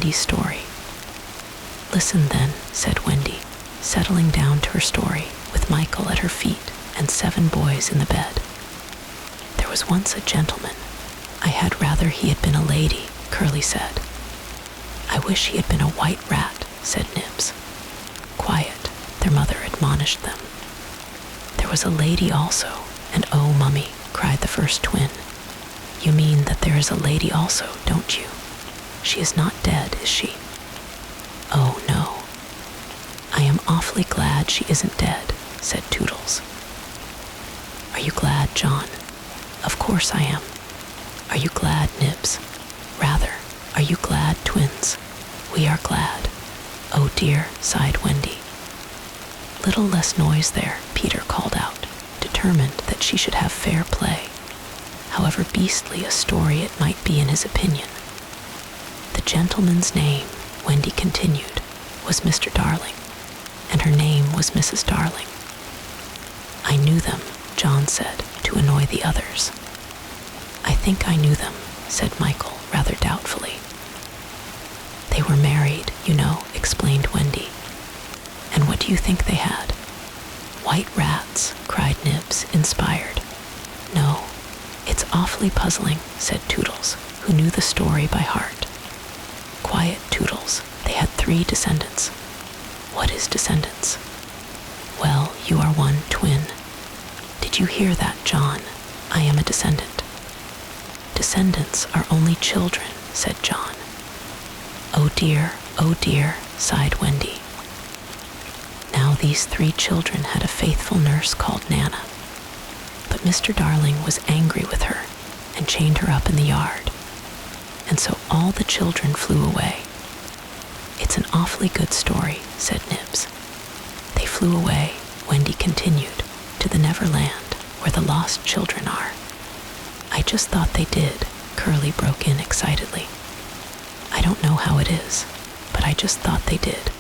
Wendy's story. Listen then, said Wendy, settling down to her story with Michael at her feet and 7 boys in the bed. There was once a gentleman. I had rather he had been a lady, Curly said. I wish he had been a white rat, said Nibs. Quiet, their mother admonished them. There was a lady also, and oh, Mummy, cried the first twin. You mean that there is a lady also, don't you? She is not dead, is she? Oh, no. I am awfully glad she isn't dead, said Toodles. Are you glad, John? Of course I am. Are you glad, Nibs? Rather, are you glad, twins? We are glad. Oh dear, sighed Wendy. Little less noise there, Peter called out, determined that she should have fair play, however beastly a story it might be in his opinion. The gentleman's name, Wendy continued, was Mr. Darling, and her name was Mrs. Darling. I knew them, John said, to annoy the others. I think I knew them, said Michael, rather doubtfully. They were married, you know, explained Wendy. And what do you think they had? White rats, cried Nibs, inspired. No, it's awfully puzzling, said Toodles, who knew the story by heart. Quiet, Toodles, they had 3 descendants. What is descendants? Well, you are one, twin. Did you hear that, John? I am a descendant. Descendants are only children, said John. Oh dear, sighed Wendy. Now these 3 children had a faithful nurse called Nana. But Mr. Darling was angry with her and chained her up in the yard. And so all the children flew away. It's an awfully good story, said Nibs. They flew away, Wendy continued, to the Neverland, where the lost children are. I just thought they did, Curly broke in excitedly. I don't know how it is, but I just thought they did.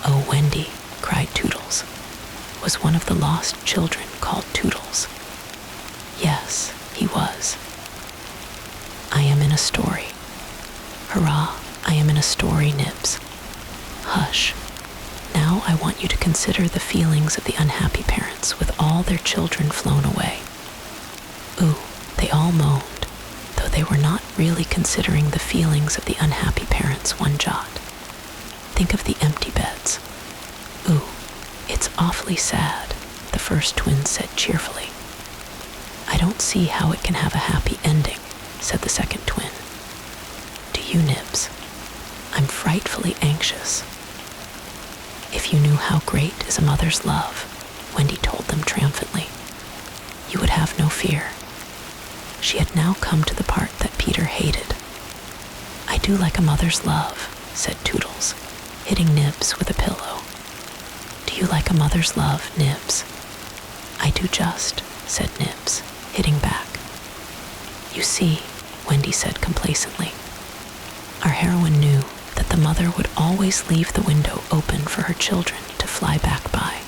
Oh, Wendy, cried Toodles. Was one of the lost children called Toodles? Yes, he was. I am in a story. Hurrah, I am in a story, Nibs. Hush. Now I want you to consider the feelings of the unhappy parents with all their children flown away. Ooh, they all moaned, though they were not really considering the feelings of the unhappy parents one jot. Think of the empty beds. Ooh, it's awfully sad, the first twin said cheerfully. I don't see how it can have a happy ending, said the second twin. Do you, Nibs? I'm frightfully anxious. If you knew how great is a mother's love, Wendy told them triumphantly, you would have no fear. She had now come to the part that Peter hated. I do like a mother's love, said Toodles, hitting Nibs with a pillow. Do you like a mother's love, Nibs? I do just, said Nibs, hitting back. You see, Wendy said complacently, our heroine knew that the mother would always leave the window open for her children to fly back by.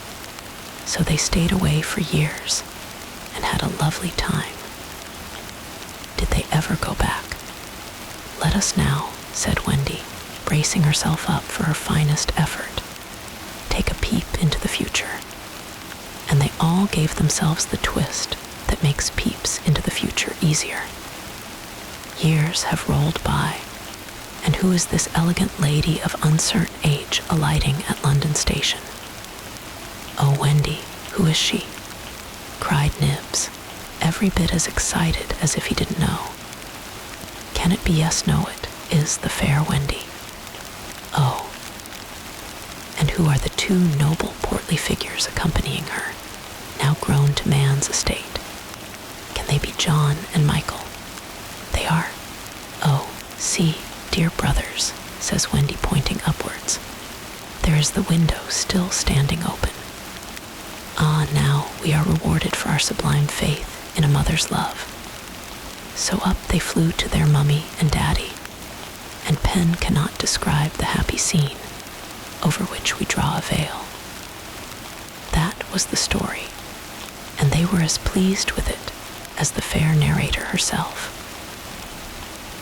So they stayed away for years and had a lovely time. Did they ever go back? Let us now, said Wendy, bracing herself up for her finest effort, take a peep into the future. And they all gave themselves the twist that makes peeps into the future easier. Years have rolled by, and who is this elegant lady of uncertain age alighting at London Station? Oh, Wendy, who is she? Cried Nibs, every bit as excited as if he didn't know. Can it be yes, no, it is the fair Wendy. Oh. And who are the 2 noble, portly figures accompanying her, now grown to man's estate? Can they be John and Michael? They are. Oh, see, dear brothers, says Wendy, pointing upwards. There is the window still standing open. Ah, now we are rewarded for our sublime faith in a mother's love. So up they flew to their mummy and daddy, and pen cannot describe the happy scene over which we draw a veil. That was the story, and they were as pleased with it as the fair narrator herself.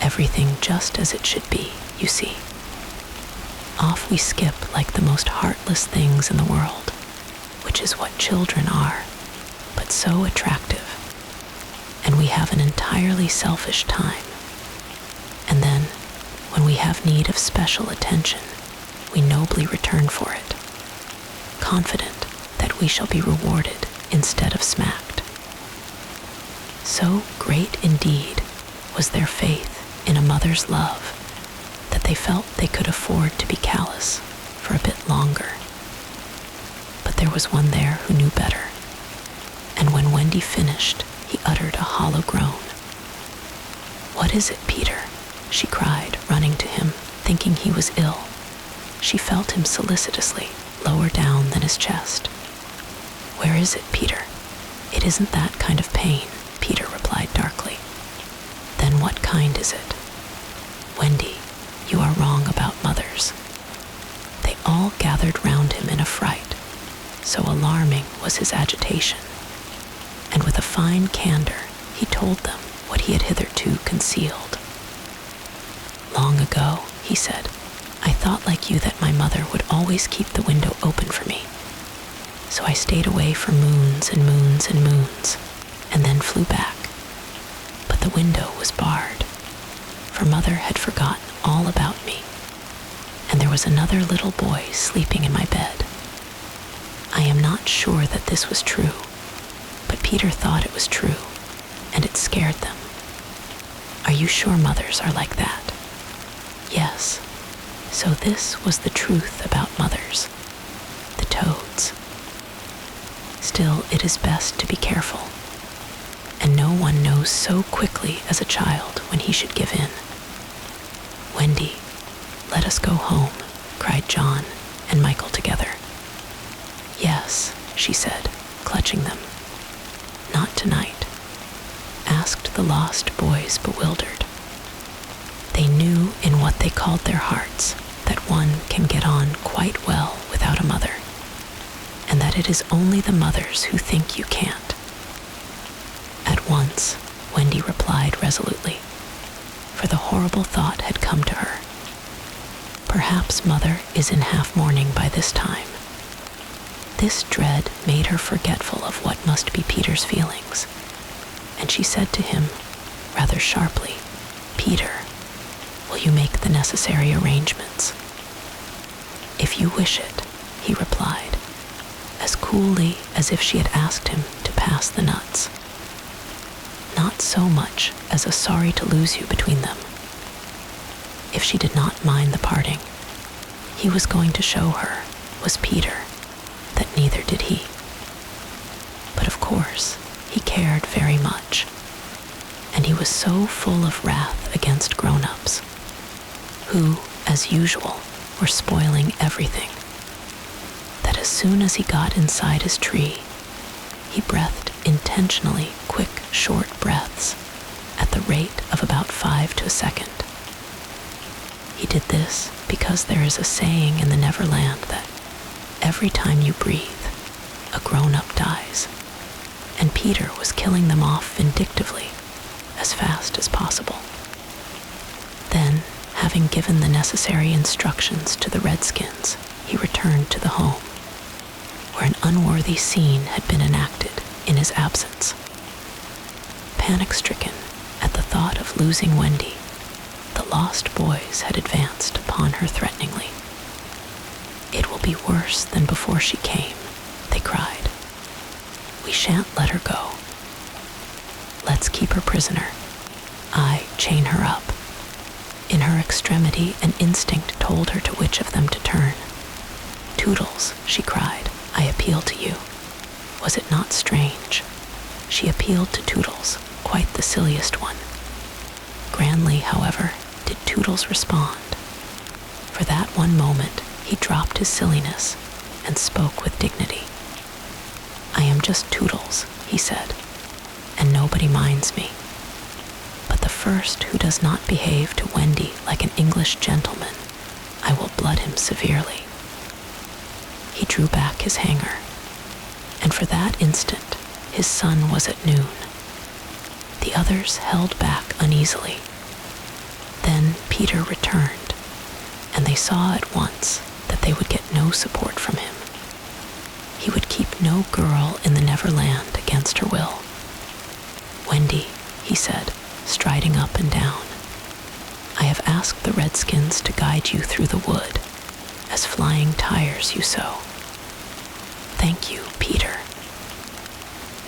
Everything just as it should be, you see. Off we skip like the most heartless things in the world, which is what children are, but so attractive. And we have an entirely selfish time. And then, when we have need of special attention, we nobly return for it, confident that we shall be rewarded instead of smacked. So great indeed was their faith in a mother's love that they felt they could afford to be callous for a bit longer. But there was one there who knew better, and when Wendy finished, he uttered a hollow groan. "What is it, Peter?" she cried, running to him, thinking he was ill. She felt him solicitously, lower down than his chest. "Where is it, Peter?" "It isn't that kind of pain," Peter replied darkly. "Then what kind is it?" "Wendy, you are wrong about mothers." They all gathered round him in a fright, so alarming was his agitation, and with a fine candor he told them what he had hitherto concealed. "Long ago," he said, "I thought like you that my mother would always keep the window open for me. So I stayed away for moons and moons and moons, and then flew back. But the window was barred, for mother had forgotten all about me, and there was another little boy sleeping in my bed. I am not sure that this was true, but Peter thought it was true, and it scared them. Are you sure mothers are like that?" Yes. So this was the truth about mothers, the toads. Still, it is best to be careful, and no one knows so quickly as a child when he should give in. "Wendy, let us go home," cried John and Michael together. "Yes," she said, clutching them. "Not tonight," asked the lost boys, bewildered. They knew in what they called their hearts that one can get on quite well without a mother, and that it is only the mothers who think you can't. At once, Wendy replied resolutely, for the horrible thought had come to her. Perhaps mother is in half mourning by this time. This dread made her forgetful of what must be Peter's feelings, and she said to him, rather sharply, "Peter, will you make the necessary arrangements?" "If you wish it," he replied, as coolly as if she had asked him to pass the nuts. Not so much as a sorry to lose you between them. If she did not mind the parting, he was going to show her, was Peter, that neither did he. But of course, he cared very much, and he was so full of wrath against grown-ups, who, as usual, were spoiling everything, that as soon as he got inside his tree, he breathed intentionally quick, short breaths at the rate of about 5 to a second. He did this because there is a saying in the Neverland that every time you breathe, a grown-up dies, and Peter was killing them off vindictively as fast as possible. Then, having given the necessary instructions to the redskins, he returned to the home, where an unworthy scene had been enacted in his absence. Panic-stricken at the thought of losing Wendy, the lost boys had advanced upon her threateningly. "It will be worse than before she came," they cried. "We shan't let her go. Let's keep her prisoner. Chain her up." In her extremity, an instinct told her to which of them to turn. "Toodles," she cried, "I appeal to you." Was it not strange? She appealed to Toodles, quite the silliest one. Grandly, however, did Toodles respond. For that one moment, he dropped his silliness and spoke with dignity. "I am just Toodles," he said, "and nobody minds me. But the first who does not behave to Wendy like an English gentleman, I will blood him severely." He drew back his hanger, and for that instant his sun was at noon. The others held back uneasily. Then Peter returned, and they saw at once that they would get no support from him. He would keep no girl in the Neverland against her will. "Wendy," he said, striding up and down, "I have asked the redskins to guide you through the wood, as flying tires you sow. Thank you, Peter."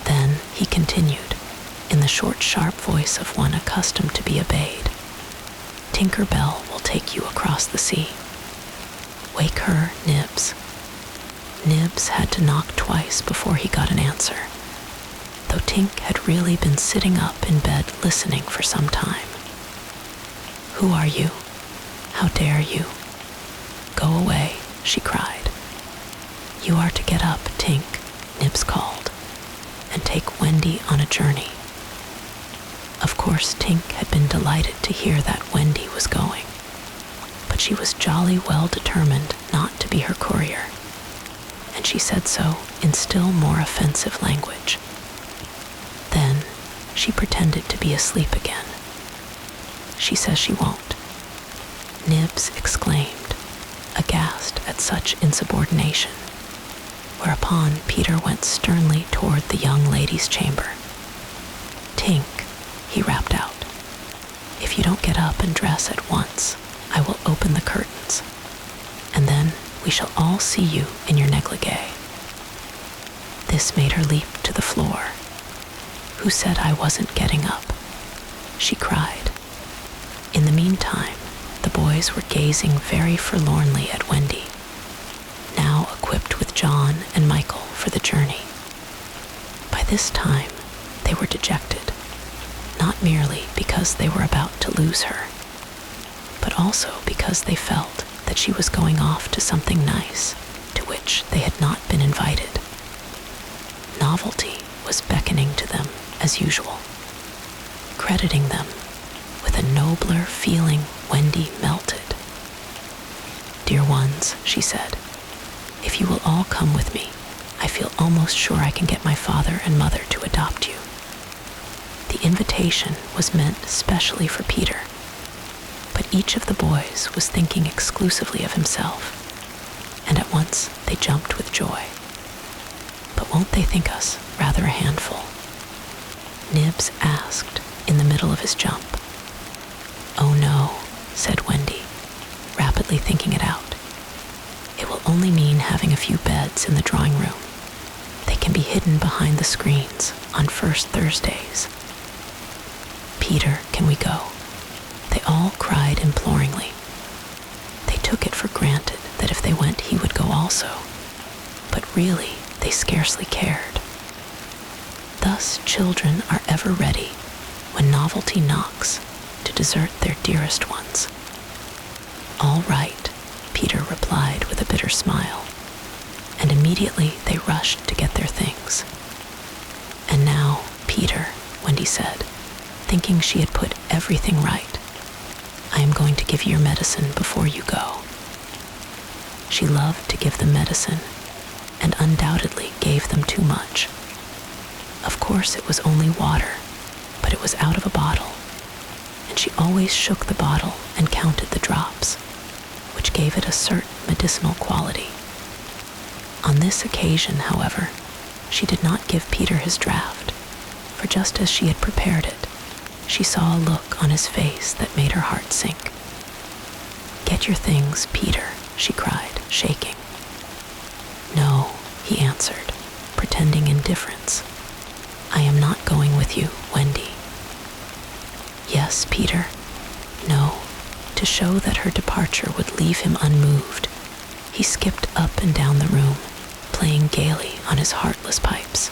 Then he continued, in the short, sharp voice of one accustomed to be obeyed, "Tinker Bell will take you across the sea. Wake her, Nibs." Nibs had to knock twice before he got an answer, though Tink had really been sitting up in bed listening for some time. "Who are you? How dare you?" "Go away," she cried. "You are to get up, Tink," Nibs called, "and take Wendy on a journey." Of course, Tink had been delighted to hear that Wendy was going, but she was jolly well determined not to be her courier, and she said so in still more offensive language. Then she pretended to be asleep again. "She says she won't," Nibs exclaimed, aghast at such insubordination, whereupon Peter went sternly toward the young lady's chamber. "Tink," he rapped out, "if you don't get up and dress at once, I will open the curtains, and then we shall all see you in your negligee." This made her leap to the floor. "Who said I wasn't getting up?" she cried. In the meantime, the boys were gazing very forlornly at Wendy, now equipped with John and Michael for the journey. By this time, they were dejected, not merely because they were about to lose her, but also because they felt that she was going off to something nice to which they had not been invited. Novelty was beckoning to them as usual, crediting them with a nobler feeling. Wendy melted. "Dear ones," she said, "if you will all come with me, I feel almost sure I can get my father and mother to adopt you." The invitation was meant specially for Peter, but each of the boys was thinking exclusively of himself, and at once they jumped with joy. "But won't they think us rather a handful?" Nibs asked in the middle of his jump. "Oh no," said Wendy, rapidly thinking it out. "It will only mean having a few beds in the drawing room. They can be hidden behind the screens on first Thursdays." "Peter, can we go?" they all cried imploringly. They took it for granted that if they went he would go also, but really they scarcely cared. Thus children are ever ready, when novelty knocks, to desert their dearest ones. "All right," Peter replied with a bitter smile, and immediately they rushed to get their things. "And now, Peter," Wendy said, thinking she had put everything right, "I am going to give you your medicine before you go." She loved to give them medicine, and undoubtedly gave them too much. Of course it was only water, but it was out of a bottle, and she always shook the bottle and counted the drops, which gave it a certain medicinal quality. On this occasion, however, she did not give Peter his draught, for just as she had prepared it, she saw a look on his face that made her heart sink. "Get your things, Peter," she cried, shaking. "No," he answered, pretending indifference. "I am not going with you, Wendy." "Yes, Peter." "No." To show that her departure would leave him unmoved, he skipped up and down the room, playing gaily on his heartless pipes.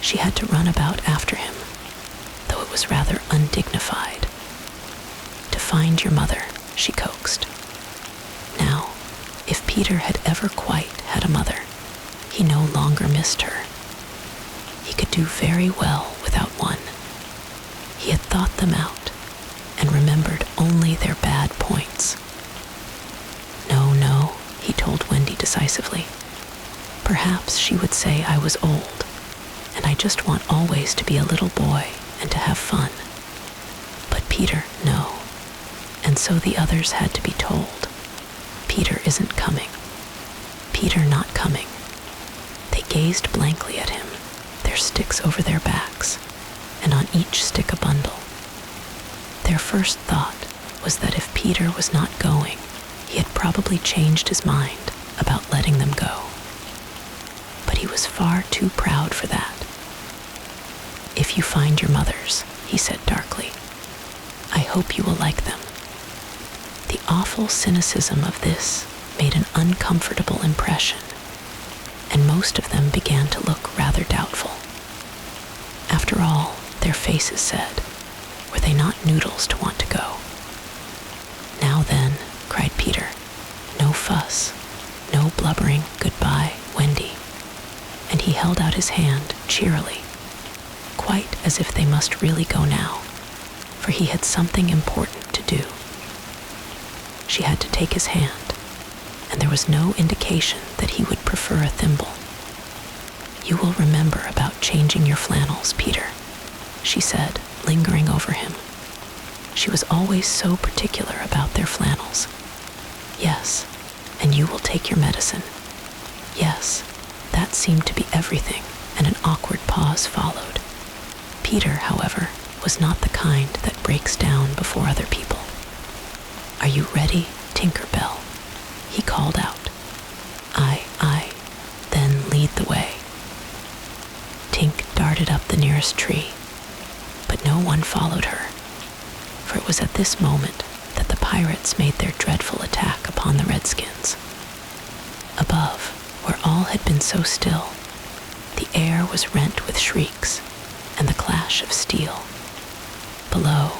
She had to run about after him, though it was rather undignified. "To find your mother," she coaxed. Now, if Peter had ever quite had a mother, he no longer missed her. He could do very well without one. He had thought them out and remembered only their bad points. "No, no," he told Wendy decisively. "Perhaps she would say I was old, and I just want always to be a little boy and to have fun. But Peter, no. and so the others had to be told, "Peter isn't coming. Peter not coming." They gazed blankly at him, their sticks over their backs, and on each stick a bundle. Their first thought was that if Peter was not going, he had probably changed his mind about letting them go. But he was far too proud for that. "If you find your mothers," he said darkly, "I hope you will like them." The awful cynicism of this made an uncomfortable impression, and most of them began to look rather doubtful. After all, their faces said, were they not noodles to want to go? "Now then," cried Peter, "no fuss, no blubbering goodbye, Wendy." And he held out his hand cheerily, quite as if they must really go now, for he had something important to do. She had to take his hand, and there was no indication that he would prefer a thimble. "You will remember about changing your flannels, Peter," she said, lingering over him. She was always so particular about their flannels. "Yes, and you will take your medicine." "Yes," that seemed to be everything, and an awkward pause followed. Peter, however, was not the kind that breaks down before other people. "Are you ready, Tinker Bell?" he called out. Aye, then lead the way." Tink darted up the nearest tree, but no one followed her, for it was at this moment that the pirates made their dreadful attack upon the redskins. Above, where all had been so still, the air was rent with shrieks and the clash of steel. Below,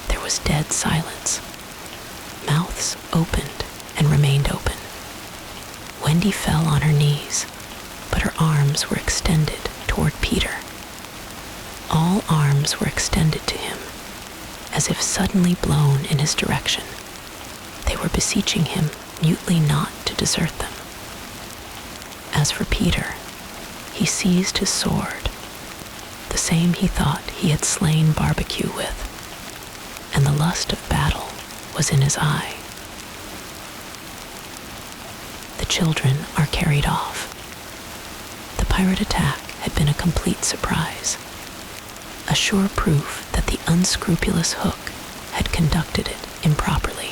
there was dead silence. Mouths opened and remained open. Wendy fell on her knees, but her arms were extended toward Peter. All arms were extended to him, as if suddenly blown in his direction. They were beseeching him mutely not to desert them. As for Peter, he seized his sword, the same he thought he had slain Barbecue with, and the lust of battle was in his eye. The children are carried off. The pirate attack had been a complete surprise, a sure proof that the unscrupulous Hook had conducted it improperly.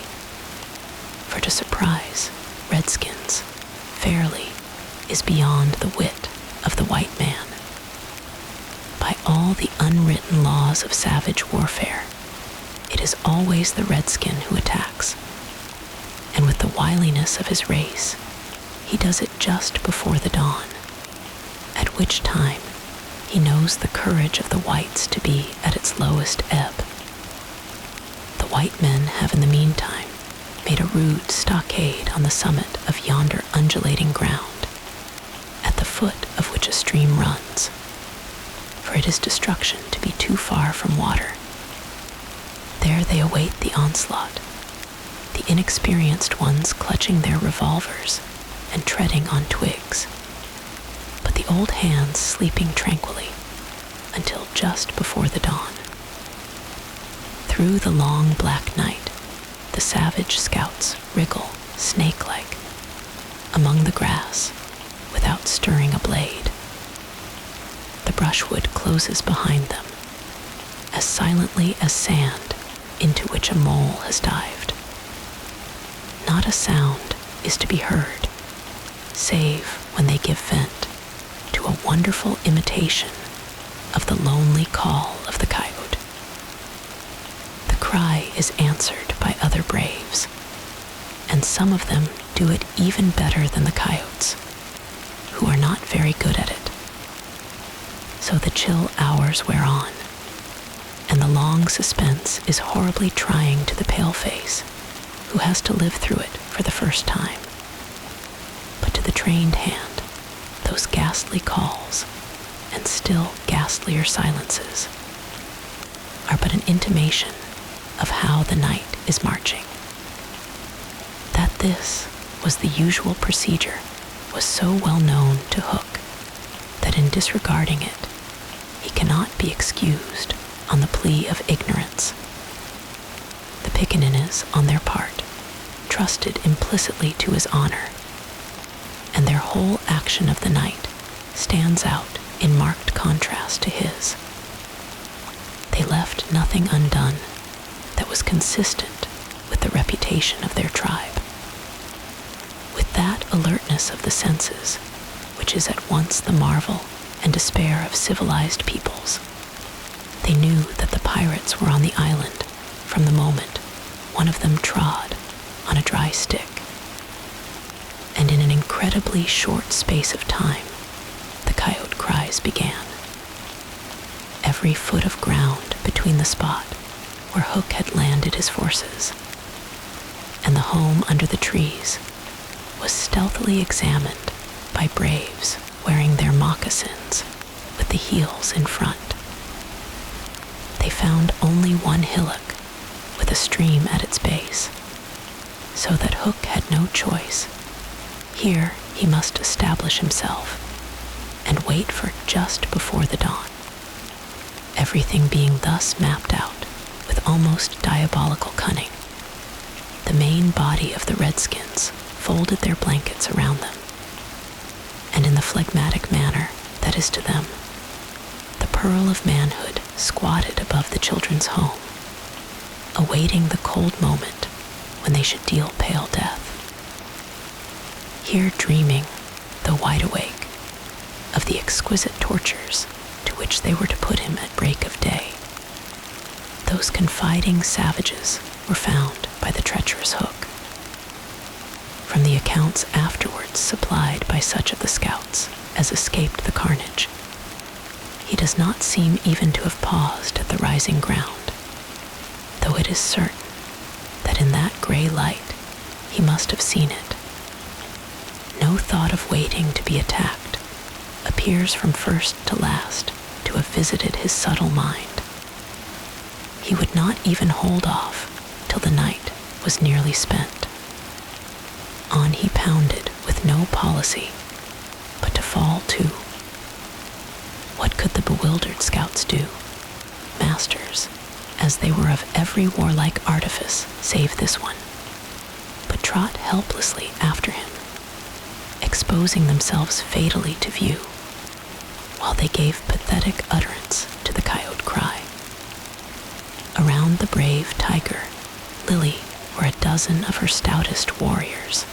For to surprise redskins fairly is beyond the wit of the white man. By all the unwritten laws of savage warfare, it is always the redskin who attacks, and with the wiliness of his race, he does it just before the dawn, at which time he knows the courage of the whites to be at its lowest ebb. The white men have in the meantime made a rude stockade on the summit of yonder undulating ground, at the foot of which a stream runs, for it is destruction to be too far from water. There they await the onslaught, the inexperienced ones clutching their revolvers and treading on twigs, but the old hands sleeping tranquilly until just before the dawn. Through the long black night, the savage scouts wriggle snake-like among the grass without stirring a blade. The brushwood closes behind them, as silently as sand into which a mole has dived. Not a sound is to be heard, save when they give vent to a wonderful imitation of the lonely call of the coyote. The cry is answered by other braves, and some of them do it even better than the coyotes, who are not very good at it. So the chill hours wear on, and the long suspense is horribly trying to the paleface, who has to live through it for the first time. But to the trained hand, those ghastly calls, and still ghastlier silences, are but an intimation of how the night is marching. That this was the usual procedure was so well known to Hook that in disregarding it, he cannot be excused on the plea of ignorance. The pickaninnies, on their part, trusted implicitly to his honor, and their whole action of the night stands out in marked contrast to his. They left nothing undone that was consistent with the reputation of their tribe. With that alertness of the senses, which is at once the marvel and despair of civilized peoples, they knew that the pirates were on the island from the moment one of them trod on a dry stick. And in an incredibly short space of time, the coyote cries began. Every foot of ground between the spot where Hook had landed his forces and the home under the trees was stealthily examined by braves wearing their moccasins with the heels in front. They found only one hillock with a stream at its base, so that Hook had no choice. Here he must establish himself and wait for just before the dawn. Everything being thus mapped out with almost diabolical cunning, the main body of the redskins folded their blankets around them, and in the phlegmatic manner that is to them, the pearl of manhood squatted above the children's home, awaiting the cold moment when they should deal pale death. Here dreaming, though wide awake, of the exquisite tortures to which they were to put him at break of day, those confiding savages were found by the treacherous Hook. From the accounts afterwards supplied by such of the scouts as escaped the carnage, he does not seem even to have paused at the rising ground, though it is certain that in that gray light he must have seen it. No thought of waiting to be attacked appears from first to last to have visited his subtle mind. He would not even hold off till the night was nearly spent. On he pounded with no policy, but to fall too. What could the bewildered scouts do? Masters, as they were of every warlike artifice save this one, but trot helplessly after him, exposing themselves fatally to view, while they gave pathetic utterance to the coyote cry. Around the brave tiger, Lily, were a dozen of her stoutest warriors,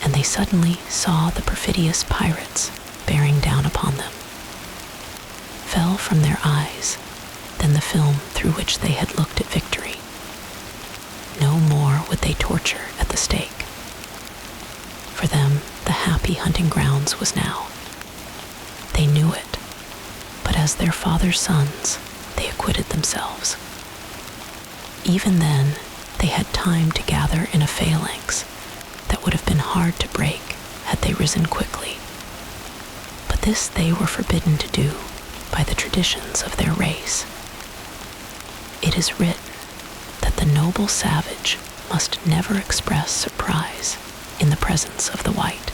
and they suddenly saw the perfidious pirates bearing down upon them. Fell from their eyes than the film through which they had looked at victory. No more would they torture at the stake. For them, the happy hunting grounds was now. They knew it, but as their father's sons, they acquitted themselves. Even then, they had time to gather in a phalanx that would have been hard to break had they risen quickly. But this they were forbidden to do by the traditions of their race. It is written that the noble savage must never express surprise in the presence of the white.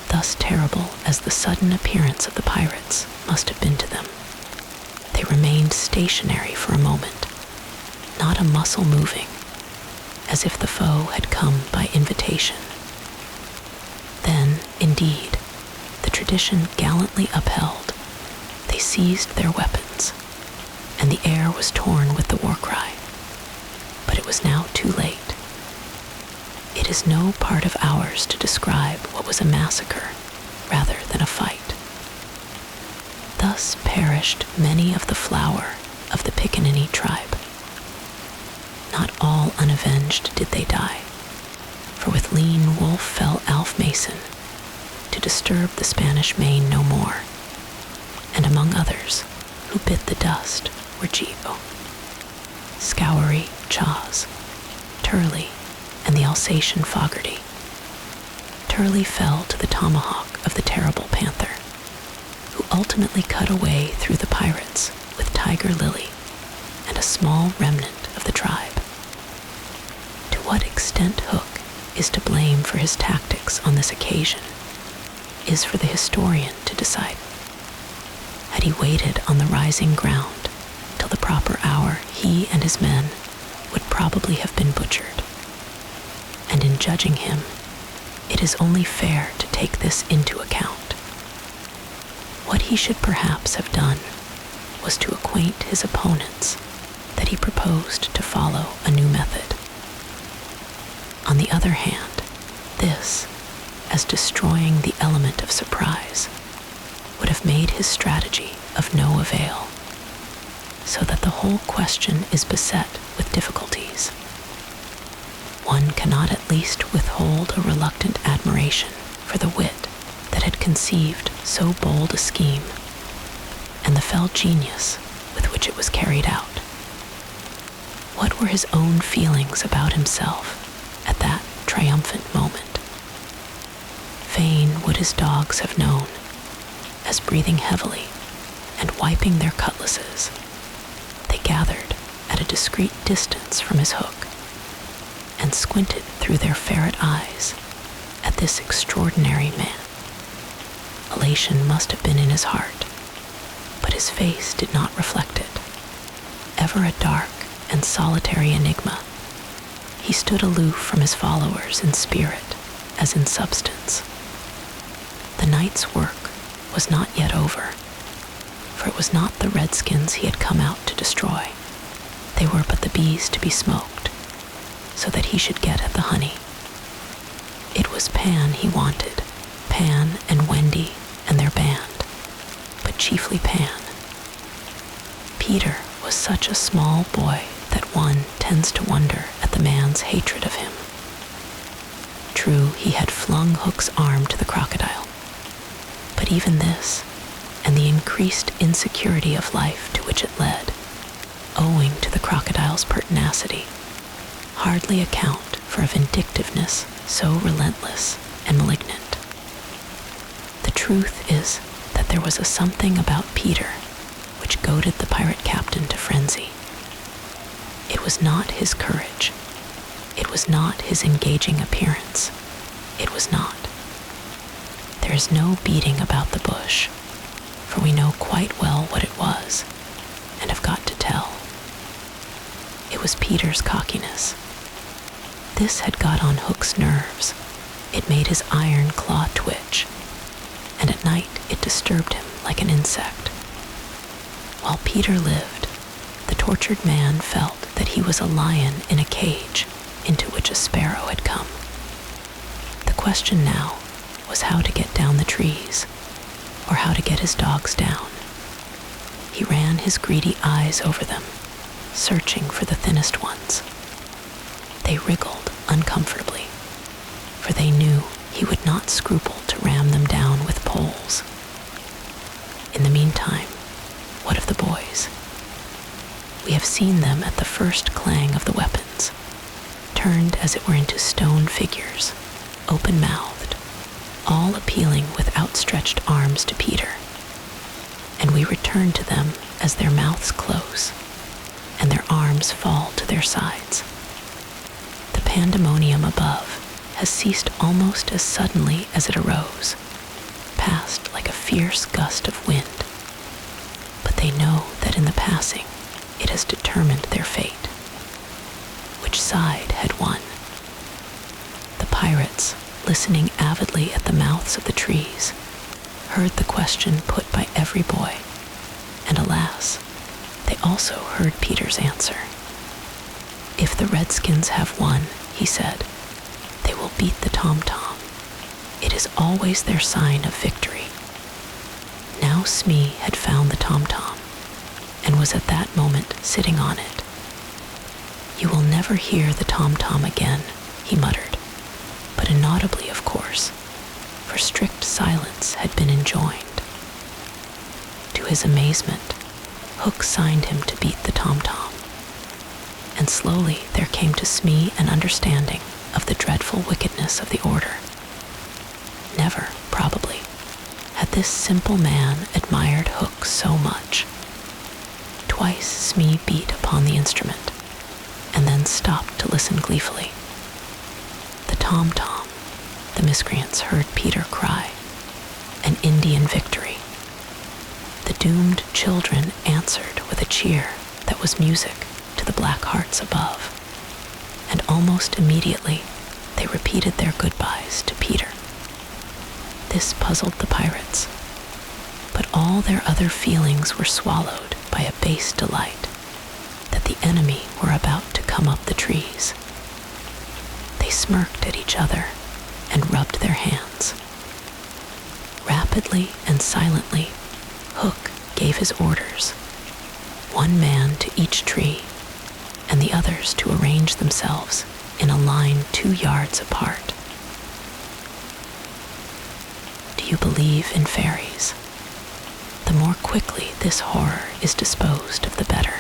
Thus terrible as the sudden appearance of the pirates must have been to them, they remained stationary for a moment, not a muscle moving, as if the foe had come by invitation. Then, indeed, the tradition gallantly upheld, they seized their weapons, and the air was torn with the war cry. But it was now too late. It is no part of ours to describe what was a massacre rather than a fight. Thus perished many of the flower of the Pickaninny tribe. Not all unavenged did they die, for with lean wolf fell Alf Mason to disturb the Spanish Main no more, and among others who bit the dust were Geo, Scoury, Chaws, Turley, and the Alsatian Fogarty. Turley fell to the tomahawk of the terrible panther, who ultimately cut a way through the pirates with Tiger Lily and a small remnant of the tribe. To what extent Hook is to blame for his tactics on this occasion is for the historian to decide. Had he waited on the rising ground till the proper hour, he and his men would probably have been butchered. And in judging him, it is only fair to take this into account. What he should perhaps have done was to acquaint his opponents that he proposed to follow a new method. On the other hand, this, as destroying the element of surprise, would have made his strategy of no avail, so that the whole question is beset with difficulties. One cannot at least withhold a reluctant admiration for the wit that had conceived so bold a scheme, and the fell genius with which it was carried out. What were his own feelings about himself at that triumphant moment? Fain would his dogs have known, as breathing heavily and wiping their cutlasses, they gathered at a discreet distance from his hook and squinted through their ferret eyes at this extraordinary man. Elation must have been in his heart, but his face did not reflect it. Ever a dark and solitary enigma, he stood aloof from his followers in spirit as in substance. The night's work was not yet over, for it was not the redskins he had come out to destroy. They were but the bees to be smoked, so that he should get at the honey. It was Pan he wanted, Pan and Wendy and their band, but chiefly Pan. Peter was such a small boy that one tends to wonder at the man's hatred of him. True, he had flung Hook's arm to the crocodile, but even this, and the increased insecurity of life to which it led, owing to the crocodile's pertinacity, hardly account for a vindictiveness so relentless and malignant. The truth is that there was a something about Peter which goaded the pirate captain to frenzy. It was not his courage. It was not his engaging appearance. It was not. There is no beating about the bush, for we know quite well what it was, and have got to tell. It was Peter's cockiness. This had got on Hook's nerves. It made his iron claw twitch, and at night it disturbed him like an insect. While Peter lived, the tortured man felt that he was a lion in a cage into which a sparrow had come. The question now was how to get down the trees, or how to get his dogs down. He ran his greedy eyes over them, searching for the thinnest ones. They wriggled uncomfortably, for they knew he would not scruple to ram them down with poles. In the meantime, what of the boys? We have seen them at the first clang of the weapons, turned as it were into stone figures, open-mouthed, all appealing with outstretched arms to Peter. And we return to them as their mouths close, and their arms fall to their sides. The pandemonium above has ceased almost as suddenly as it arose, passed like a fierce gust of wind. But they know that in the passing it has determined their fate. Which side had won? The pirates, listening avidly at the mouths of the trees, heard the question put by every boy, and alas, they also heard Peter's answer. If the redskins have won, he said, they will beat the tom-tom. It is always their sign of victory. Now Smee had found the tom-tom, and was at that moment sitting on it. You will never hear the tom-tom again, he muttered, but inaudibly, of course, for strict silence had been enjoined. To his amazement, Hook signed him to beat the tom-tom, and slowly there came to Smee an understanding of the dreadful wickedness of the order. Never, probably, had this simple man admired Hook so much. Twice Smee beat upon the instrument, and then stopped to listen gleefully. The tom-tom, the miscreants heard Peter cry, an Indian victory. The doomed children answered with a cheer that was music to the black hearts above. almost immediately they repeated their goodbyes to Peter. This puzzled the pirates, but all their other feelings were swallowed by a base delight that the enemy were about to come up the trees. They smirked at each other and rubbed their hands. Rapidly and silently, Hook gave his orders, one man to each tree, and the others to arrange themselves in a line 2 yards apart. Do you believe in fairies? The more quickly this horror is disposed of, the better.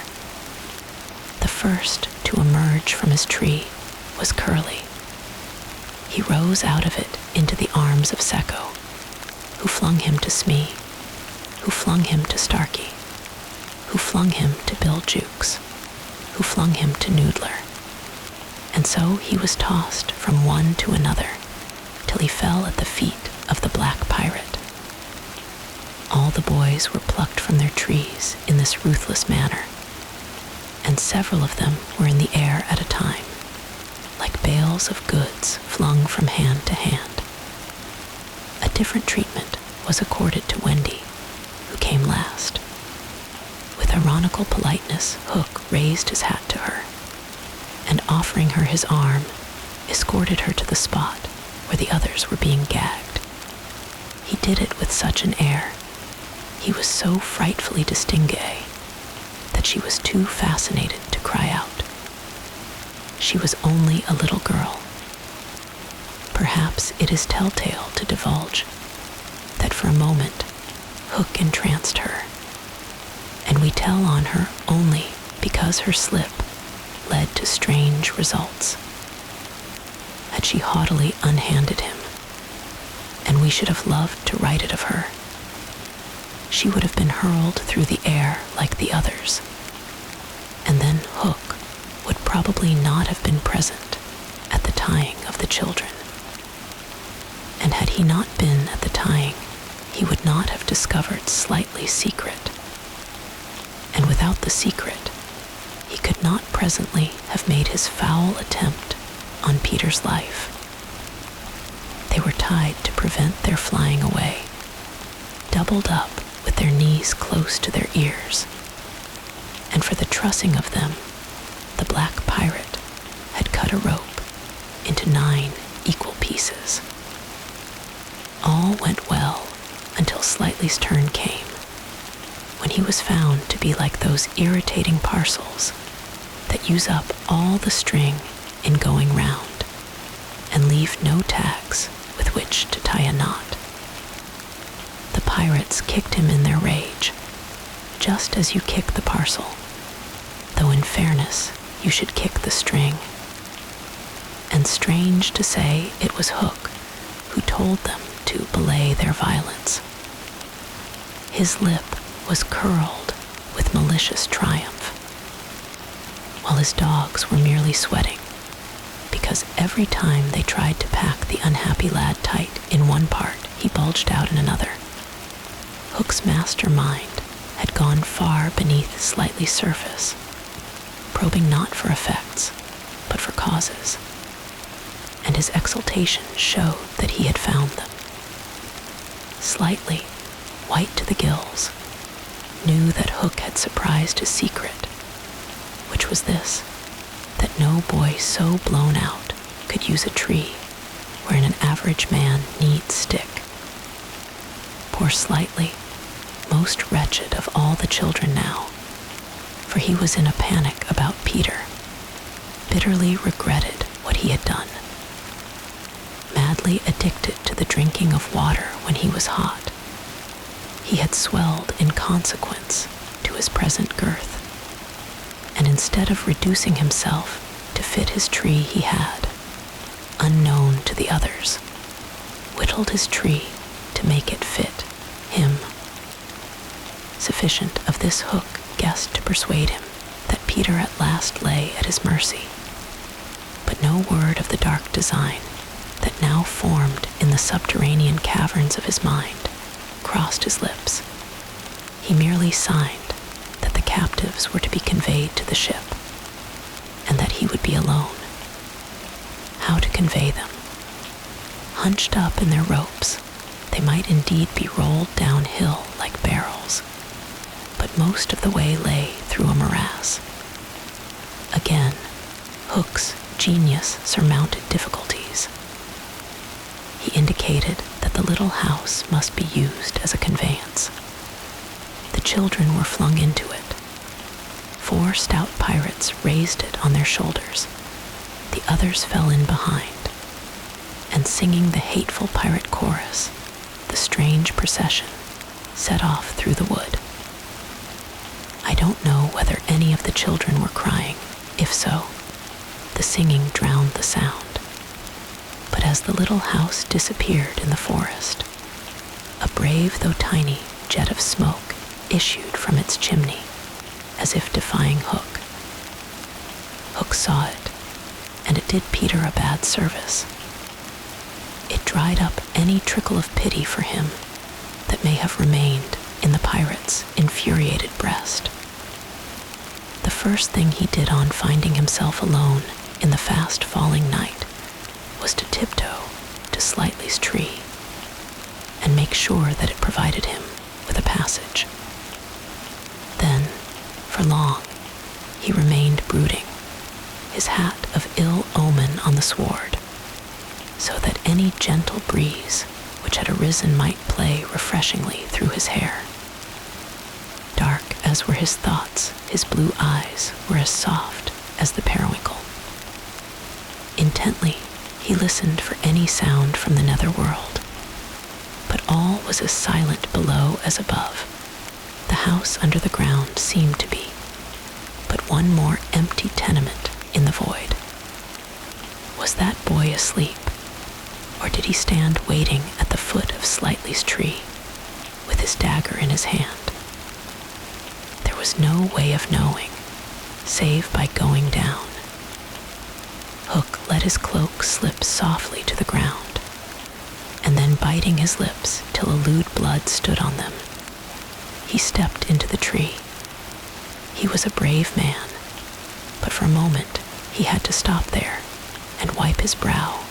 The first to emerge from his tree was Curly. He rose out of it into the arms of Secco, who flung him to Smee, who flung him to Starkey, who flung him to Bill Jukes, who flung him to Noodler. And so he was tossed from one to another till he fell at the feet of the black pirate. All the boys were plucked from their trees in this ruthless manner, and several of them were in the air at a time, like bales of goods flung from hand to hand. A different treatment was accorded to Wendy, who came last. With ironical politeness, Hook raised his hat to her, and offering her his arm, escorted her to the spot where the others were being gagged. He did it with such an air, he was so frightfully distingué, that she was too fascinated to cry out. She was only a little girl. Perhaps it is telltale to divulge that for a moment Hook entranced her, and we tell on her only because her slip led to strange results. Had she haughtily unhanded him, and we should have loved to write it of her, she would have been hurled through the air like the others, and then Hook would probably not have been present at the tying of the children. And had he not been at the tying, he would not have discovered Slightly's secret. And without the secret, he could not presently have made his foul attempt on Peter's life. They were tied to prevent their flying away, doubled up with their knees close to their ears, and for the trussing of them, the black pirate had cut a rope into 9 equal pieces. All went well until Slightly's turn came, when he was found to be like those irritating parcels that use up all the string in going round and leave no tags with which to tie a knot. The pirates kicked him in their rage, just as you kick the parcel, though in fairness you should kick the string. And strange to say, it was Hook who told them to belay their violence. His lip was curled with malicious triumph, while his dogs were merely sweating, because every time they tried to pack the unhappy lad tight in one part, he bulged out in another. Hook's master mind had gone far beneath Slightly's surface, probing not for effects, but for causes, and his exultation showed that he had found them. Slightly, white to the gills, knew that Hook had surprised his secret, which was this, that no boy so blown out could use a tree wherein an average man needs stick. Poor Slightly, most wretched of all the children now, for he was in a panic about Peter, bitterly regretted what he had done. Madly addicted to the drinking of water when he was hot, he had swelled in consequence to his present girth, and instead of reducing himself to fit his tree, he had, unknown to the others, whittled his tree to make it fit him. Sufficient of this Hook guessed to persuade him that Peter at last lay at his mercy, but no word of the dark design that now formed in the subterranean caverns of his mind crossed his lips. He merely signed that the captives were to be conveyed to the ship, and that he would be alone, convey them. Hunched up in their ropes, they might indeed be rolled downhill like barrels, but most of the way lay through a morass. Again, Hook's genius surmounted difficulties. He indicated that the little house must be used as a conveyance. The children were flung into it. 4 stout pirates raised it on their shoulders. The others fell in behind, and singing the hateful pirate chorus, the strange procession set off through the wood. I don't know whether any of the children were crying. If so, the singing drowned the sound. But as the little house disappeared in the forest, a brave though tiny jet of smoke issued from its chimney, as if defying Hook. Hook saw it, and it did Peter a bad service. It dried up any trickle of pity for him that may have remained in the pirate's infuriated breast. The first thing he did on finding himself alone in the fast-falling night was to tiptoe to Slightly's tree and make sure that it provided him with a passage. Then, for long, he remained brooding, his hat of ill omen on the sward, so that any gentle breeze which had arisen might play refreshingly through his hair. Dark as were his thoughts, his blue eyes were as soft as the periwinkle. Intently, he listened for any sound from the nether world, but all was as silent below as above. The house under the ground seemed to be but one more empty tenement in the void. Was that boy asleep, or did he stand waiting at the foot of Slightly's tree with his dagger in his hand? There was no way of knowing, save by going down. Hook let his cloak slip softly to the ground, and then biting his lips till a lewd blood stood on them, he stepped into the tree. He was a brave man, but for a moment he had to stop there and wipe his brow,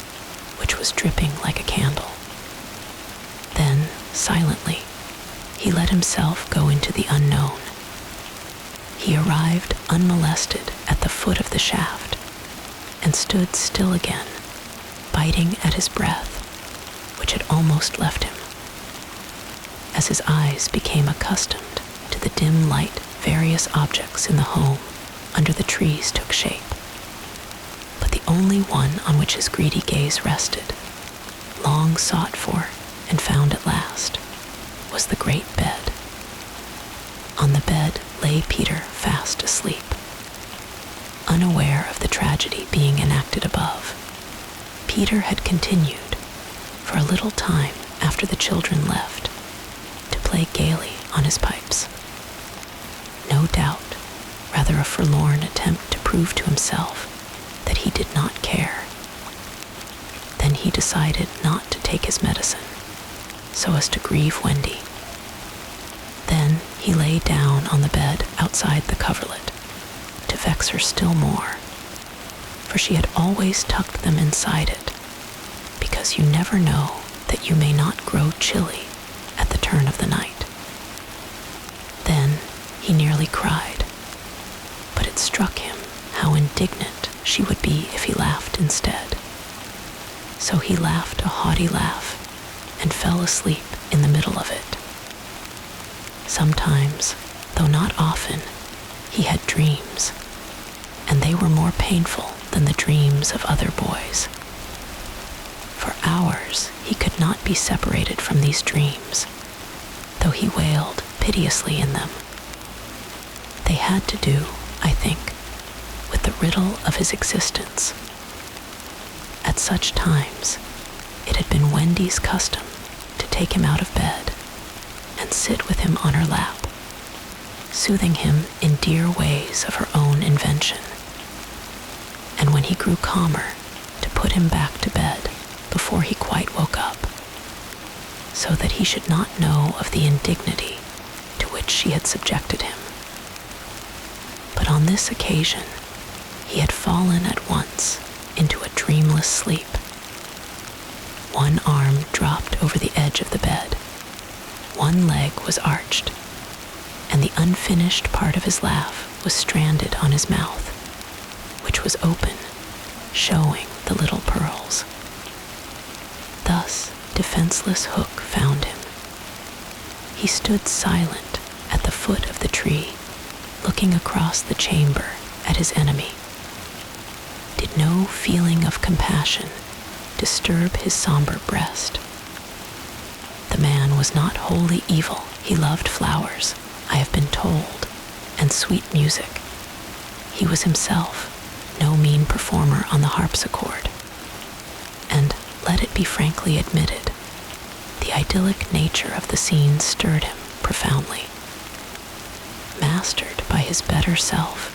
which was dripping like a candle. Then, silently, he let himself go into the unknown. He arrived unmolested at the foot of the shaft and stood still again, biting at his breath, which had almost left him. As his eyes became accustomed to the dim light, various objects in the home under the trees took shape. But the only one on which his greedy gaze rested, long sought for and found at last, was the great bed. On the bed lay Peter fast asleep, unaware of the tragedy being enacted above. Peter had continued, for a little time after the children left, to play gaily on his pipes. No doubt, rather a forlorn attempt to prove to himself that he did not care. Then he decided not to take his medicine, so as to grieve Wendy. Then he lay down on the bed outside the coverlet, to vex her still more, for she had always tucked them inside it, because you never know that you may not grow chilly at the turn of the night. Then he nearly cried, but it struck him how indignant she would be if he laughed instead. So he laughed a haughty laugh and fell asleep in the middle of it. Sometimes, though not often, he had dreams, and they were more painful than the dreams of other boys. For hours he could not be separated from these dreams, though he wailed piteously in them. They had to do, I think, with the riddle of his existence. At such times, it had been Wendy's custom to take him out of bed and sit with him on her lap, soothing him in dear ways of her own invention. And when he grew calmer, to put him back to bed before he quite woke up, so that he should not know of the indignity to which she had subjected him. But on this occasion, he had fallen at once into a dreamless sleep. One arm dropped over the edge of the bed. One leg was arched, and the unfinished part of his laugh was stranded on his mouth, which was open, showing the little pearls. Thus, defenseless Hook found him. He stood silent at the foot of the tree, looking across the chamber at his enemy. Did no feeling of compassion disturb his somber breast? The man was not wholly evil. He loved flowers, I have been told, and sweet music. He was himself no mean performer on the harpsichord. And, let it be frankly admitted, the idyllic nature of the scene stirred him profoundly. Mastered by his better self,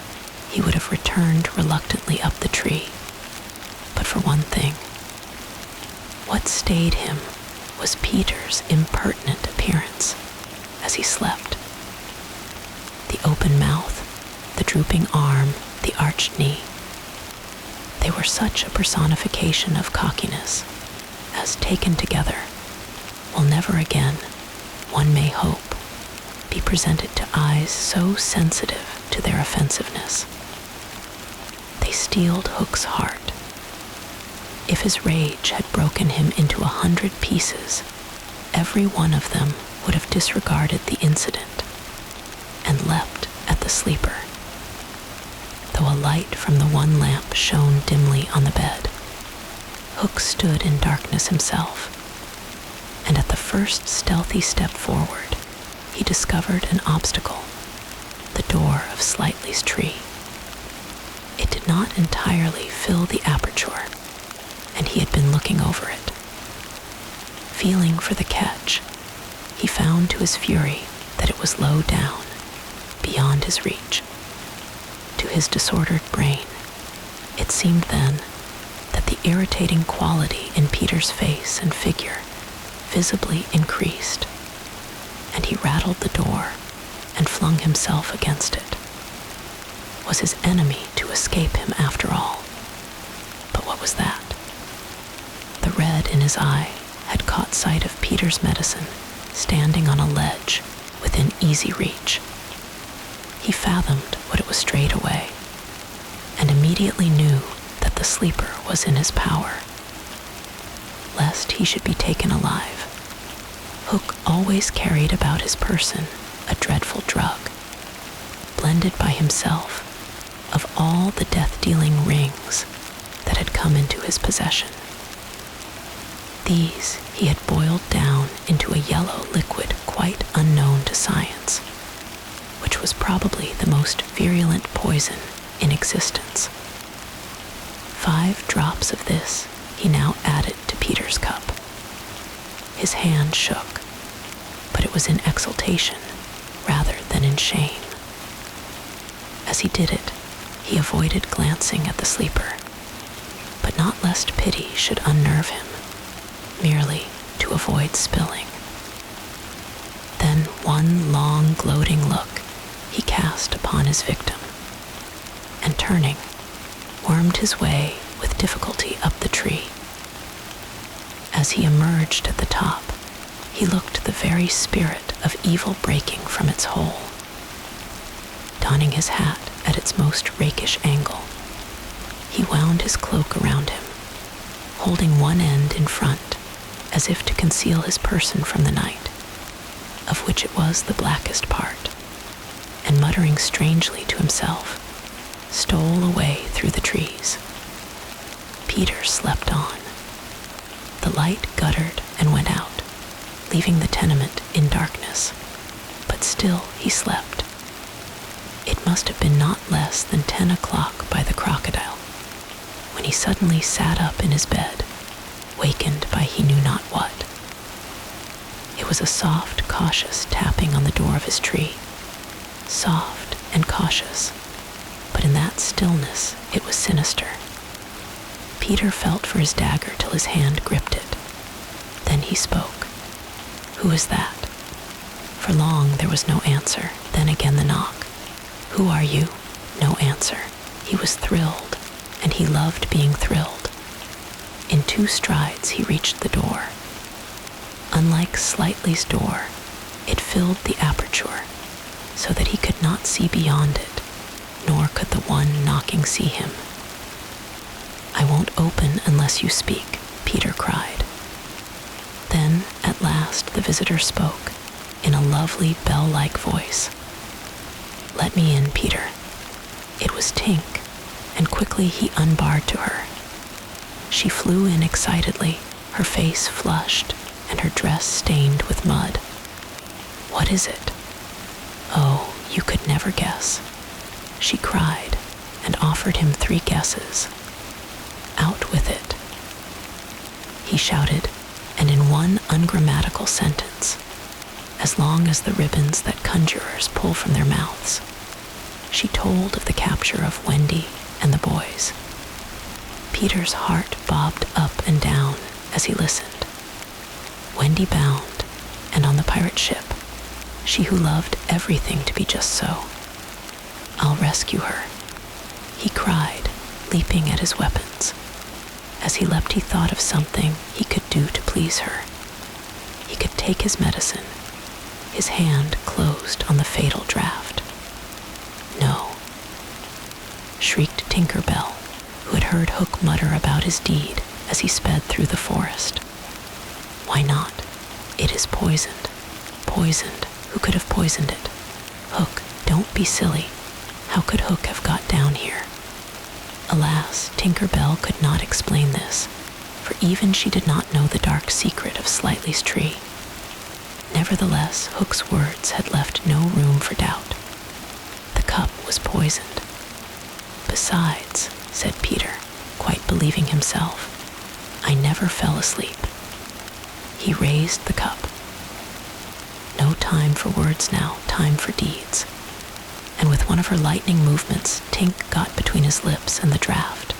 he would have returned reluctantly up the tree. But for one thing, what stayed him was Peter's impertinent appearance as he slept. The open mouth, the drooping arm, the arched knee. They were such a personification of cockiness as, taken together, will never again, one may hope, be presented to eyes so sensitive to their offensiveness. They steeled Hook's heart. If his rage had broken him into 100 pieces, every one of them would have disregarded the incident and leapt at the sleeper. Though a light from the one lamp shone dimly on the bed, Hook stood in darkness himself, and at the first stealthy step forward, he discovered an obstacle, the door of Slightly's tree. It did not entirely fill the aperture, and he had been looking over it. Feeling for the catch, he found to his fury that it was low down, beyond his reach. To his disordered brain, it seemed then that the irritating quality in Peter's face and figure visibly increased, and he rattled the door and flung himself against it. Was his enemy to escape him after all? But what was that? The red in his eye had caught sight of Peter's medicine standing on a ledge within easy reach. He fathomed what it was straight away, and immediately knew that the sleeper was in his power. Lest he should be taken alive, Hook always carried about his person a dreadful drug, blended by himself of all the death-dealing rings that had come into his possession. These he had boiled down into a yellow liquid quite unknown to science, which was probably the most virulent poison in existence. 5 drops of this he now added to Peter's cup. His hand shook, but it was in exultation rather than in shame. As he did it, he avoided glancing at the sleeper, but not lest pity should unnerve him, merely to avoid spilling. Then one long, gloating look he cast upon his victim, and turning, wormed his way with difficulty up the tree. As he emerged at the top, he looked the very spirit of evil breaking from its hole. Donning his hat at its most rakish angle, he wound his cloak around him, holding one end in front as if to conceal his person from the night, of which it was the blackest part, and muttering strangely to himself, stole away through the trees. Peter slept on. The light guttered and went out, leaving the tenement in darkness, but still he slept. It must have been not less than 10 o'clock by the crocodile, when he suddenly sat up in his bed, wakened by he knew not what. It was a soft, cautious tapping on the door of his tree, soft and cautious, but in that stillness it was sinister. Peter felt for his dagger till his hand gripped it. Then he spoke. "Who is that?" For long there was no answer, then again the knock. "Who are you?" No answer. He was thrilled. and he loved being thrilled. In 2 strides, he reached the door. Unlike Slightly's door, it filled the aperture so that he could not see beyond it, nor could the one knocking see him. "I won't open unless you speak," Peter cried. Then, at last, the visitor spoke in a lovely bell-like voice. "Let me in, Peter." It was Tink, and quickly he unbarred to her. She flew in excitedly, her face flushed and her dress stained with mud. "What is it?" "Oh, you could never guess." She cried and offered him 3 guesses. "Out with it," he shouted, and in one ungrammatical sentence, as long as the ribbons that conjurers pull from their mouths, she told of the capture of Wendy and the boys. Peter's heart bobbed up and down as he listened. Wendy bound, and on the pirate ship, she who loved everything to be just so. "I'll rescue her," he cried, leaping at his weapons. As he leapt, he thought of something he could do to please her. He could take his medicine. His hand closed on the fatal draught. "No," shrieked Tinker Bell, who had heard Hook mutter about his deed as he sped through the forest. "Why not? It is poisoned. Poisoned. Who could have poisoned it? Hook, don't be silly. How could Hook have got down here?" Alas, Tinker Bell could not explain this, for even she did not know the dark secret of Slightly's tree. Nevertheless, Hook's words had left no room for doubt. The cup was poisoned. "Besides," said Peter, quite believing himself, "I never fell asleep." He raised the cup. No time for words now, time for deeds. And with one of her lightning movements, Tink got between his lips and the draught,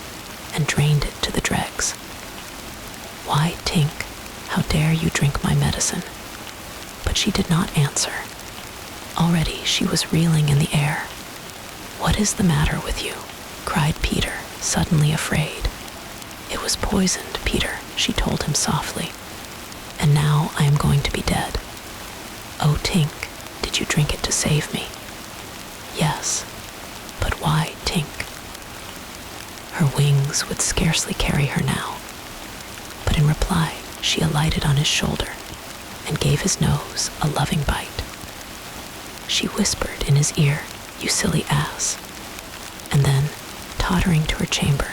and drained it to the dregs. "Why, Tink, how dare you drink my medicine?" But she did not answer. Already she was reeling in the air. "What is the matter with you?" cried Peter, suddenly afraid. "It was poisoned, Peter," she told him softly. "And now I am going to be dead." "Oh, Tink, did you drink it to save me?" "Yes, but why, Tink?" Her wings would scarcely carry her now, but in reply she alighted on his shoulder and gave his nose a loving bite. She whispered in his ear, "You silly ass," and then, tottering to her chamber,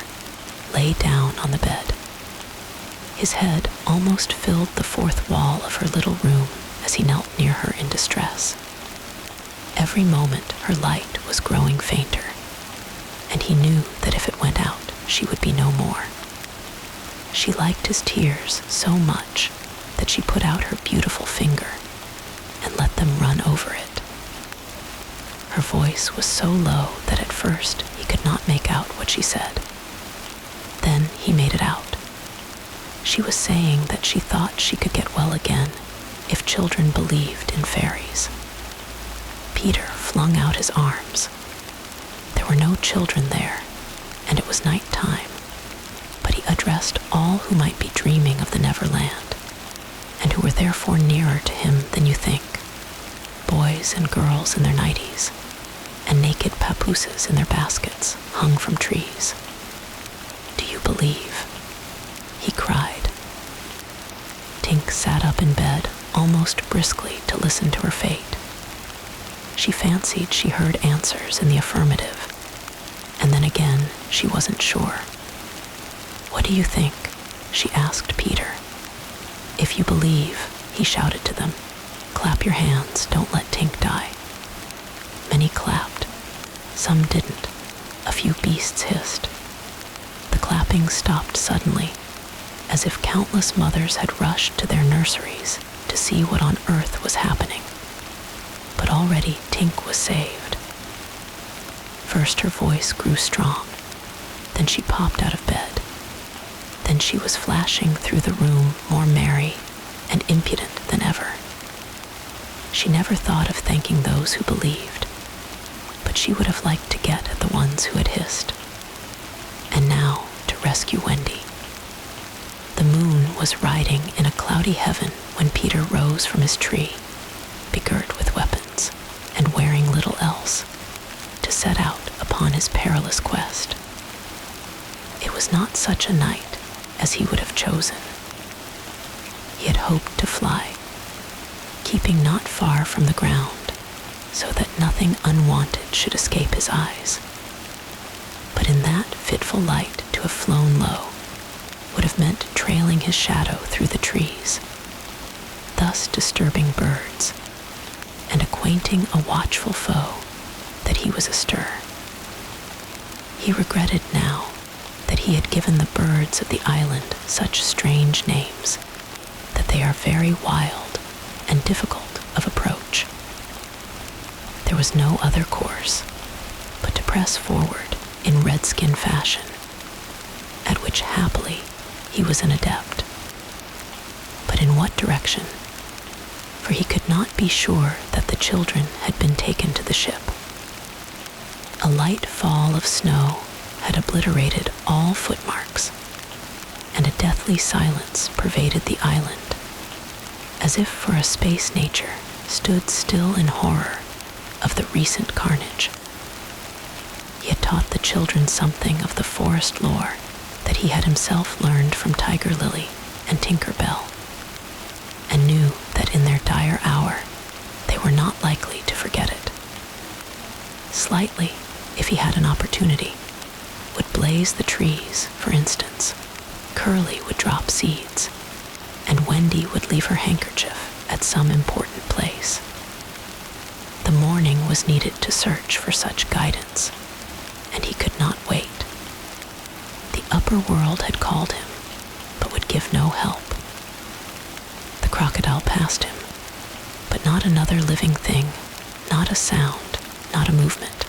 lay down on the bed. His head almost filled the 4th wall of her little room as he knelt near her in distress. Every moment her light was growing fainter, and he knew that if it went out, she would be no more. She liked his tears so much that she put out her beautiful finger and let them run over it. Her voice was so low that at first he could not make out what she said. Then he made it out. She was saying that she thought she could get well again if children believed in fairies. Peter flung out his arms. There were no children there, and it was night time, but he addressed all who might be dreaming of the Neverland, and who were therefore nearer to him than you think. Boys and girls in their nighties, and naked papooses in their baskets hung from trees. "Do you believe?" he cried. Tink sat up in bed almost briskly to listen to her fate. She fancied she heard answers in the affirmative, and then again she wasn't sure. "What do you think?" she asked Peter. "If you believe," he shouted to them, "clap your hands, don't let Tink die." Many clapped. Some didn't. A few beasts hissed. The clapping stopped suddenly, as if countless mothers had rushed to their nurseries to see what on earth was happening. But already Tink was saved. First her voice grew strong, then she popped out of bed. Then she was flashing through the room more merry and impudent than ever. She never thought of thanking those who believed, but she would have liked to get at the ones who had hissed. And now rescue Wendy. The moon was riding in a cloudy heaven when Peter rose from his tree, begirt with weapons and wearing little else, to set out upon his perilous quest. It was not such a night as he would have chosen. He had hoped to fly, keeping not far from the ground, so that nothing unwanted should escape his eyes. But in that fitful light to have flown low would have meant trailing his shadow through the trees, thus disturbing birds and acquainting a watchful foe that he was astir. He regretted now that he had given the birds of the island such strange names that they are very wild and difficult of approach. There was no other course but to press forward in redskin fashion, at which happily he was an adept. But in what direction? For he could not be sure that the children had been taken to the ship. A light fall of snow had obliterated all footmarks, and a deathly silence pervaded the island, as if for a space nature stood still in horror of the recent carnage. He had taught the children something of the forest lore that he had himself learned from Tiger Lily and Tinker Bell, and knew that in their dire hour they were not likely to forget it. Slightly, if he had an opportunity, would blaze the trees, for instance. Curly would drop seeds, and Wendy would leave her handkerchief at some important place. The morning was needed to search for such guidance, and he could not wait. The upper world had called him, but would give no help. The crocodile passed him, but not another living thing, not a sound, not a movement.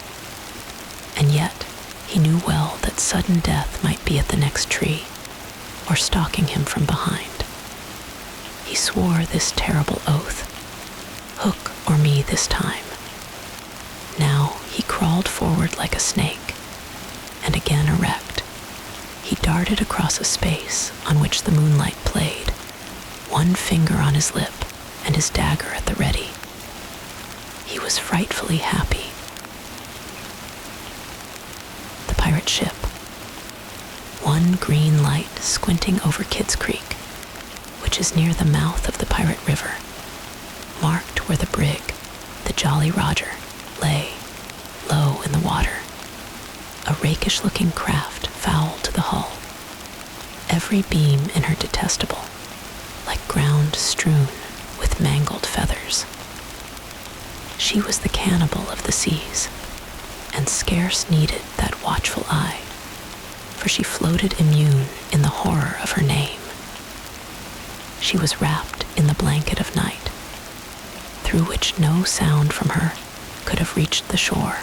And yet, he knew well that sudden death might be at the next tree, or stalking him from behind. He swore this terrible oath, hook or me this time. Now he crawled forward like a snake, and again erect, he darted across a space on which the moonlight played, one finger on his lip and his dagger at the ready. He was frightfully happy. The pirate ship, one green light squinting over Kidd's Creek, which is near the mouth of the Pirate River, marked where the brig, the Jolly Roger, lay, low in the water, a rakish-looking craft foul to the hull, every beam in her detestable, like ground strewn with mangled feathers. She was the cannibal of the seas, and scarce needed that watchful eye, for she floated immune in the horror of her name. She was wrapped in the blanket of night, through which no sound from her could have reached the shore.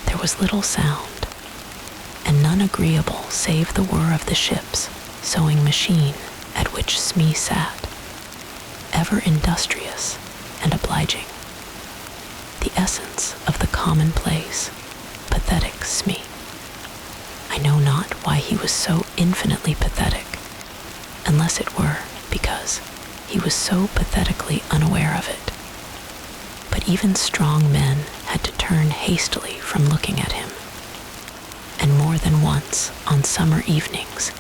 There was little sound, and none agreeable save the whir of the ship's sewing machine at which Smee sat, ever industrious and obliging. The essence of the commonplace, pathetic Smee. I know not why he was so infinitely pathetic, unless it were because he was so pathetically unaware of it. But even strong men had to turn hastily from looking at him, and more than once on summer evenings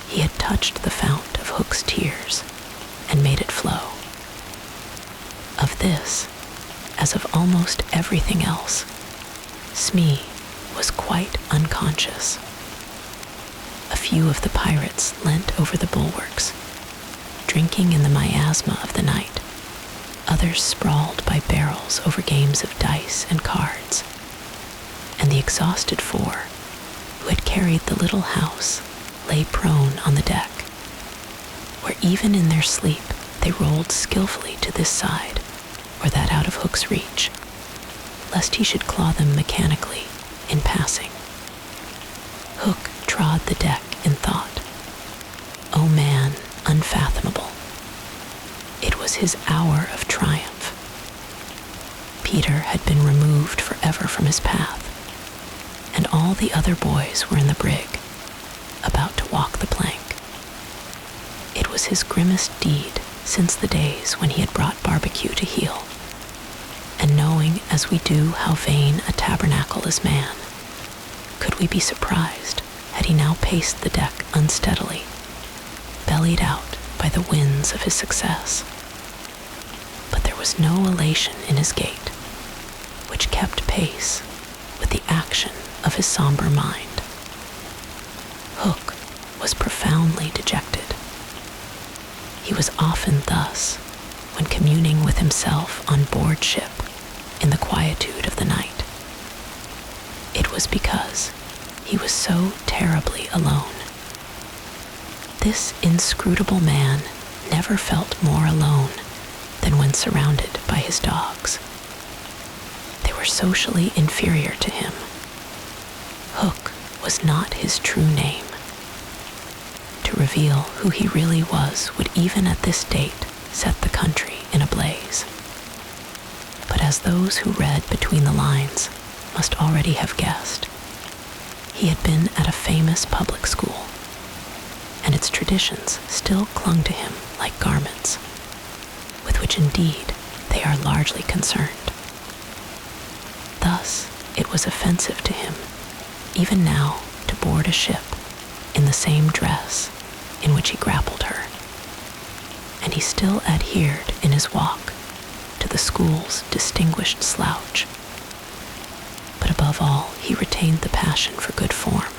he had touched the fount of Hook's tears and made it flow. Of this, as of almost everything else, Smee was quite unconscious. A few of the pirates leant over the bulwarks, drinking in the miasma of the night. Others sprawled by barrels over games of dice and cards. And the exhausted four, who had carried the little house, lay prone on the deck, where even in their sleep they rolled skillfully to this side or that out of Hook's reach, lest he should claw them mechanically in passing. Hook trod the deck in thought. O man unfathomable! It was his hour of triumph. Peter had been removed forever from his path, and all the other boys were in the brig, about to walk the plank. It was his grimmest deed since the days when he had brought barbecue to heel. And knowing as we do how vain a tabernacle is man, could we be surprised had he now paced the deck unsteadily, bellied out by the winds of his success? But there was no elation in his gait, which kept pace with the action of his somber mind. Hook was profoundly dejected. He was often thus when communing with himself on board ship in the quietude of the night. It was because he was so terribly alone. This inscrutable man never felt more alone than when surrounded by his dogs. They were socially inferior to him. Hook was not his true name. To reveal who he really was would even at this date set the country in a blaze. But as those who read between the lines must already have guessed, he had been at a famous public school, and its traditions still clung to him like garments, with which indeed they are largely concerned. Thus, it was offensive to him, even now, to board a ship in the same dress in which he grappled her, and he still adhered in his walk to the school's distinguished slouch. But above all, he retained the passion for good form.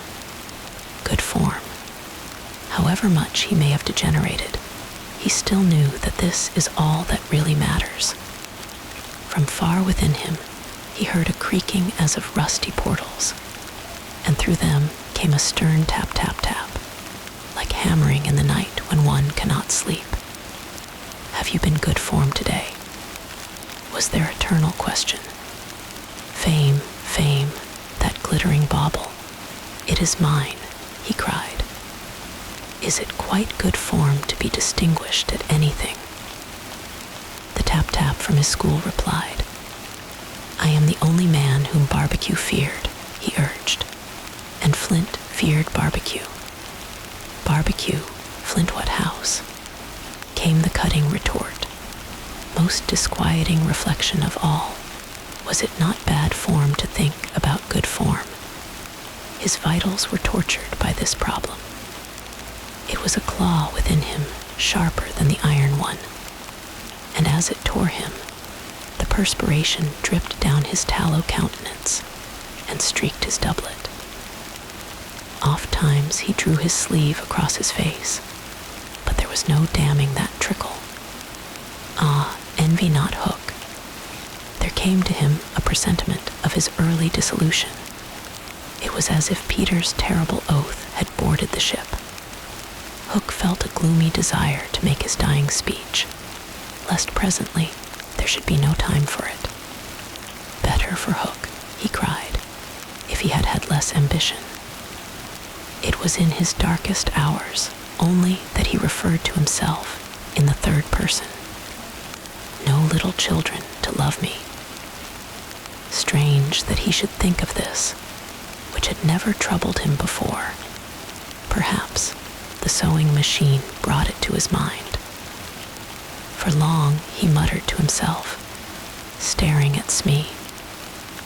Good form. However much he may have degenerated, he still knew that this is all that really matters. From far within him, he heard a creaking as of rusty portals, and through them came a stern tap, tap, tap, like hammering in the night when one cannot sleep. Have you been good form today? Was their eternal question. Fame, fame, that glittering bauble, it is mine, he cried. Is it quite good form to be distinguished at anything? The tap-tap from his school replied, I am the only man whom barbecue feared, he urged, and Flint feared barbecue. Barbecue, Flint what house? Came the cutting retort. Most disquieting reflection of all, was it not bad form to think about good form? His vitals were tortured by this problem. It was a claw within him, sharper than the iron one, and as it tore him, the perspiration dripped down his tallow countenance and streaked his doublet. Oft-times he drew his sleeve across his face, but there was no damming that trickle. Ah, envy not Hook. There came to him a presentiment of his early dissolution. It was as if Peter's terrible oath had boarded the ship. Hook felt a gloomy desire to make his dying speech, lest presently there should be no time for it. Better for Hook, he cried, if he had had less ambition. It was in his darkest hours only that he referred to himself in the third person. No little children to love me. Strange that he should think of this, which had never troubled him before. Perhaps the sewing machine brought it to his mind. For long he muttered to himself, staring at Smee,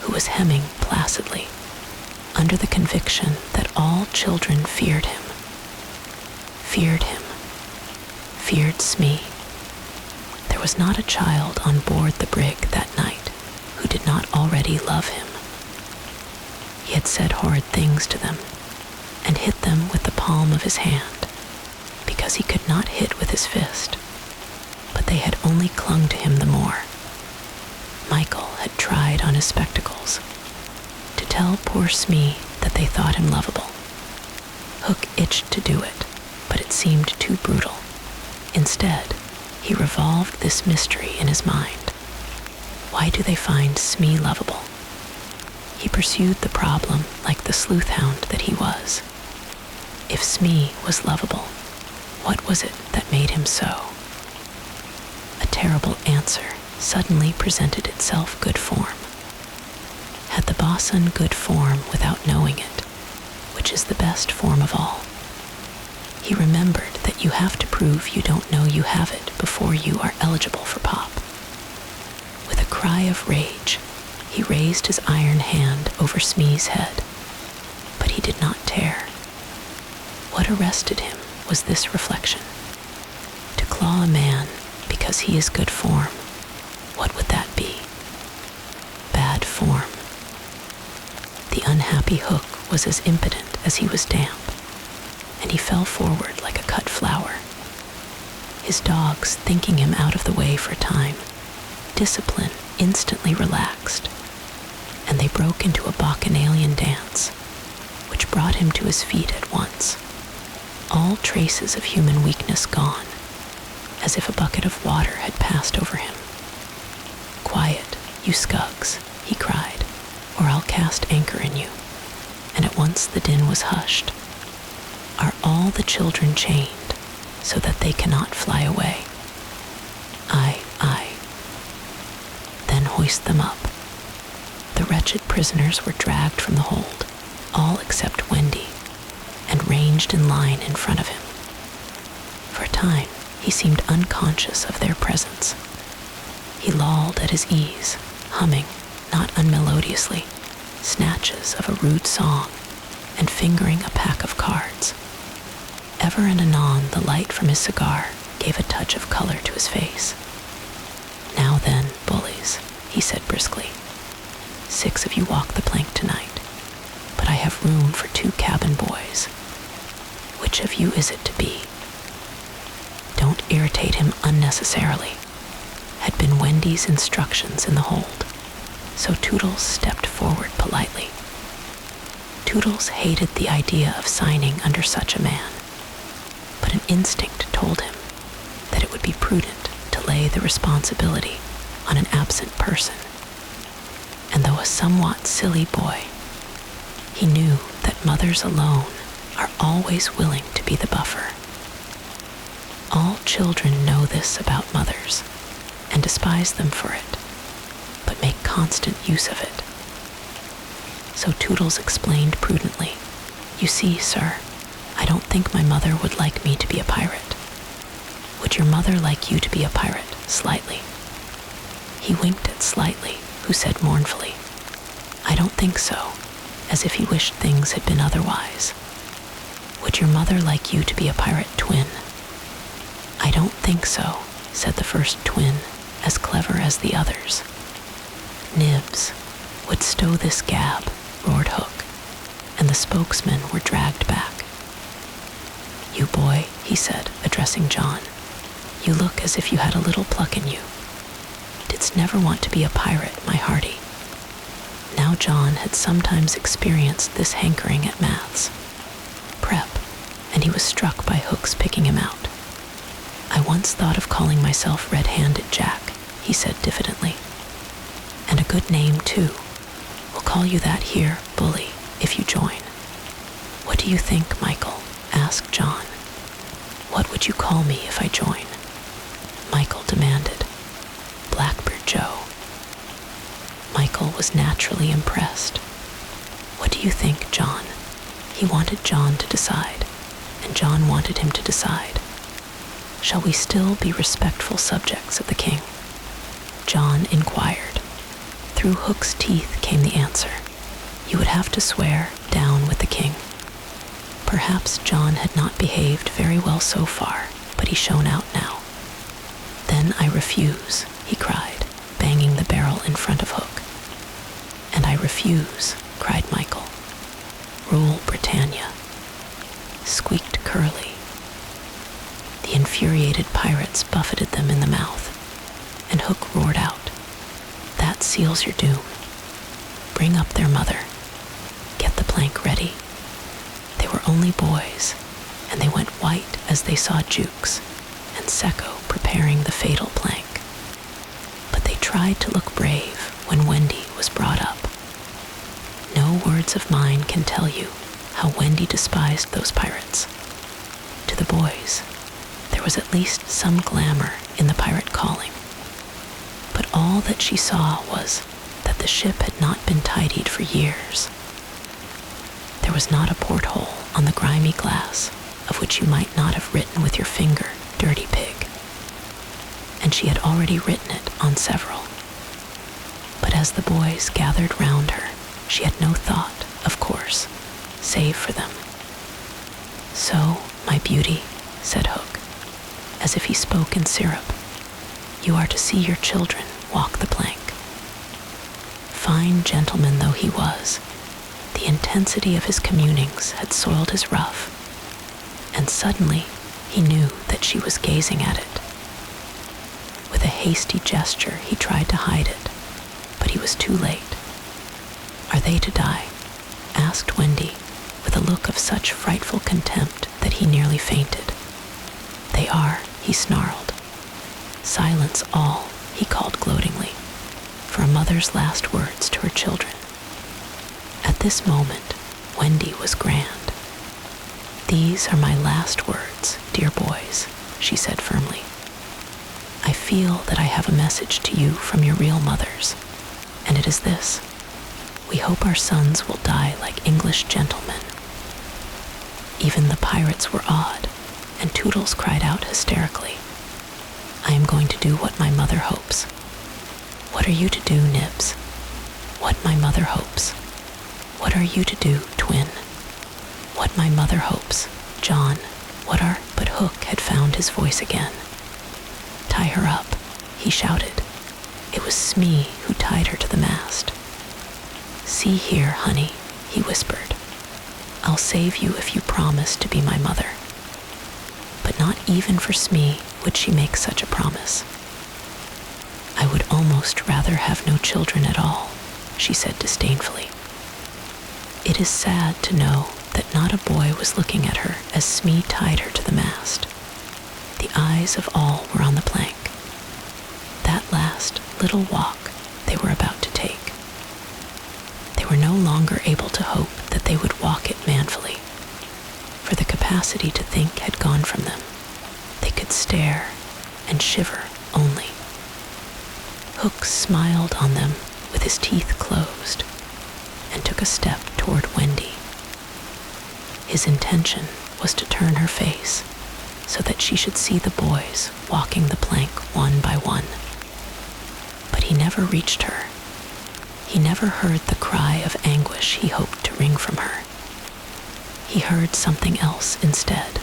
who was hemming placidly, under the conviction that all children feared him. Feared him. Feared Smee. There was not a child on board the brig that night who did not already love him. He had said horrid things to them, and hit them with the palm of his hand, because he could not hit with his fist, but they had only clung to him the more. Michael had tried on his spectacles to tell poor Smee that they thought him lovable. Hook itched to do it, but it seemed too brutal. Instead, he revolved this mystery in his mind. Why do they find Smee lovable? He pursued the problem like the sleuth hound that he was. If Smee was lovable, what was it that made him so? A terrible answer suddenly presented itself good form. Had the bosun good form without knowing it, which is the best form of all? He remembered that you have to prove you don't know you have it before you are eligible for pop. With a cry of rage, he raised his iron hand over Smee's head, but he did not tear. What arrested him was this reflection. To claw a man because he is good form, what would that be? Bad form. The unhappy Hook was as impotent as he was damp, and he fell forward like a cut flower. His dogs, thinking him out of the way for a time, discipline instantly relaxed, and they broke into a bacchanalian dance, which brought him to his feet at once, all traces of human weakness gone, as if a bucket of water had passed over him. "Quiet, you scugs," he cried, "or I'll cast anchor in you." And at once the din was hushed. Are all the children chained so that they cannot fly away? Aye, aye. Then hoist them up. The wretched prisoners were dragged from the hold, all except Wendy, and ranged in line in front of him. For a time, he seemed unconscious of their presence. He lolled at his ease, humming, not unmelodiously, snatches of a rude song, and fingering a pack of cards. Ever and anon the light from his cigar gave a touch of color to his face. "Now then, bullies," he said briskly. "6 of you walk the plank tonight, but I have room for 2 cabin boys. Which of you is it to be?" "Don't irritate him unnecessarily," had been Wendy's instructions in the hold, so Toodles stepped forward politely. Toodles hated the idea of signing under such a man, but an instinct told him that it would be prudent to lay the responsibility on an absent person. And though a somewhat silly boy, he knew that mothers alone are always willing to be the buffer. All children know this about mothers and despise them for it, but make constant use of it. So Toodles explained prudently, "You see, sir, I don't think my mother would like me to be a pirate. Would your mother like you to be a pirate, Slightly?" He winked at Slightly, who said mournfully, "I don't think so," as if he wished things had been otherwise. "Would your mother like you to be a pirate, Twin?" "I don't think so," said the first twin, as clever as the others. "Nibs, would stow this gab," roared Hook, and the spokesmen were dragged back. "You boy," he said, addressing John, "you look as if you had a little pluck in you. Didst never want to be a pirate, my hearty?" Now John had sometimes experienced this hankering at maths. Prep, and he was struck by Hook's picking him out. "I once thought of calling myself Red-Handed Jack," he said diffidently. "And a good name, too. We'll call you that here, Bully, if you join." "What do you think, Michael?" asked John. "What would you call me if I join?" Michael demanded. "Blackbird Joe." Michael was naturally impressed. "What do you think, John?" He wanted John to decide, and John wanted him to decide. "Shall we still be respectful subjects of the king?" John inquired. Through Hook's teeth came the answer. "You would have to swear down with the king." Perhaps John had not behaved very well so far, but he shone out now. "Then I refuse," he cried, banging the barrel in front of Hook. "And I refuse," cried Michael. "Rule Britannia," squeaked Curly. The infuriated pirates buffeted them in the mouth, and Hook roared out, "That seals your doom. Bring up their mother. Get the plank ready." They were only boys, and they went white as they saw Jukes and Secco preparing the fatal plank. But they tried to look brave when Wendy was brought up. No words of mine can tell you how Wendy despised those pirates. To the boys, there was at least some glamour in the pirate calling. But all that she saw was that the ship had not been tidied for years. There was not a porthole on the grimy glass, of which you might not have written with your finger, dirty pig. And she had already written it on several. But as the boys gathered round her, she had no thought, of course, save for them. So, my beauty, said Hook, as if he spoke in syrup, you are to see your children walk the plank. Fine gentleman though he was, the intensity of his communings had soiled his ruff, and suddenly he knew that she was gazing at it. With a hasty gesture he tried to hide it, but he was too late. Are they to die? Asked Wendy, with a look of such frightful contempt that he nearly fainted. They are, he snarled. Silence all, he called gloatingly, for a mother's last words to her children. At this moment, Wendy was grand. These are my last words, dear boys, she said firmly. I feel that I have a message to you from your real mothers, and it is this. We hope our sons will die like English gentlemen. Even the pirates were awed, and Toodles cried out hysterically, I am going to do what my mother hopes. What are you to do, Nibs? What my mother hopes. What are you to do, Twin? What my mother hopes, John. What are... But Hook had found his voice again. Tie her up, he shouted. It was Smee who tied her to the mast. See here, honey, he whispered. I'll save you if you promise to be my mother. But not even for Smee would she make such a promise. I would almost rather have no children at all, she said disdainfully. It is sad to know that not a boy was looking at her as Smee tied her to the mast. The eyes of all were on the plank. That last little walk they were about to take. They were no longer able to hope that they would walk it manfully, for the capacity to think had gone from them. They could stare and shiver only. Hook smiled on them with his teeth closed and took a step toward Wendy. His intention was to turn her face so that she should see the boys walking the plank one by one. But he never reached her. He never heard the cry of anguish he hoped to wring from her. He heard something else instead.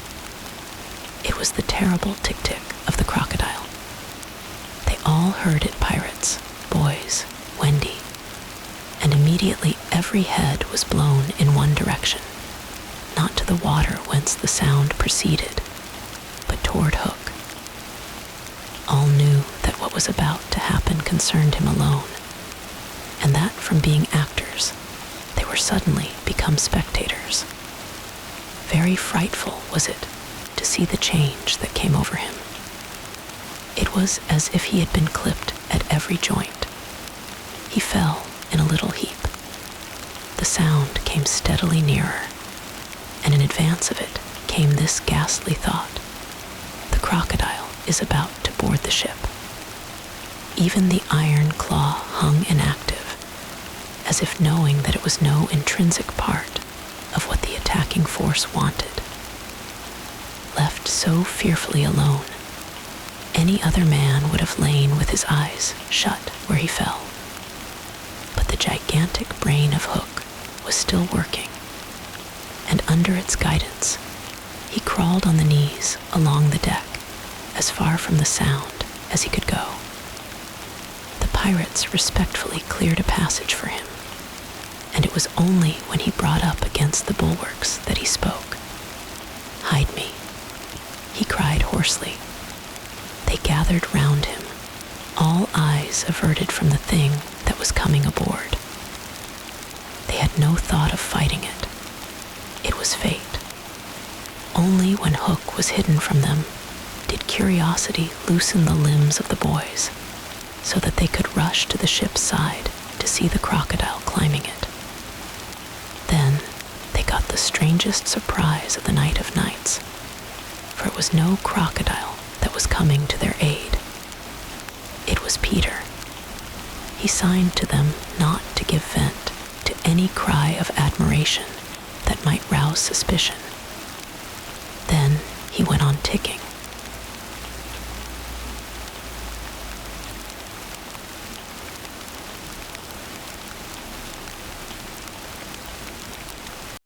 It was the terrible tick-tick of the crocodile. They all heard it, pirates, boys, Wendy, and immediately every head was blown in one direction, not to the water whence the sound proceeded, but toward Hook. All knew that what was about to happen concerned him alone, and that from being actors, they were suddenly become spectators. Very frightful was it to see the change that came over him. It was as if he had been clipped at every joint. He fell in a little heap. The sound came steadily nearer, and in advance of it came this ghastly thought. The crocodile is about to board the ship. Even the iron claw hung inactive, as if knowing that it was no intrinsic part of what the attacking force wanted. Left so fearfully alone, any other man would have lain with his eyes shut where he fell. But the gigantic brain of Hook was still working, and under its guidance, he crawled on the knees along the deck as far from the sound as he could go. The pirates respectfully cleared a passage for him, and it was only when he brought up against the bulwarks that he spoke. Hide me, he cried hoarsely. They gathered round him, all eyes averted from the thing that was coming aboard. They had no thought of fighting it. It was fate. Only when Hook was hidden from them did curiosity loosen the limbs of the boys so that they could rush to the ship's side to see the crocodile climbing it. Then they got the strangest surprise of the night of nights, for it was no crocodile that was coming to their aid. It was Peter. He signed to them not to give vent to any cry of admiration that might rouse suspicion. Then went on ticking.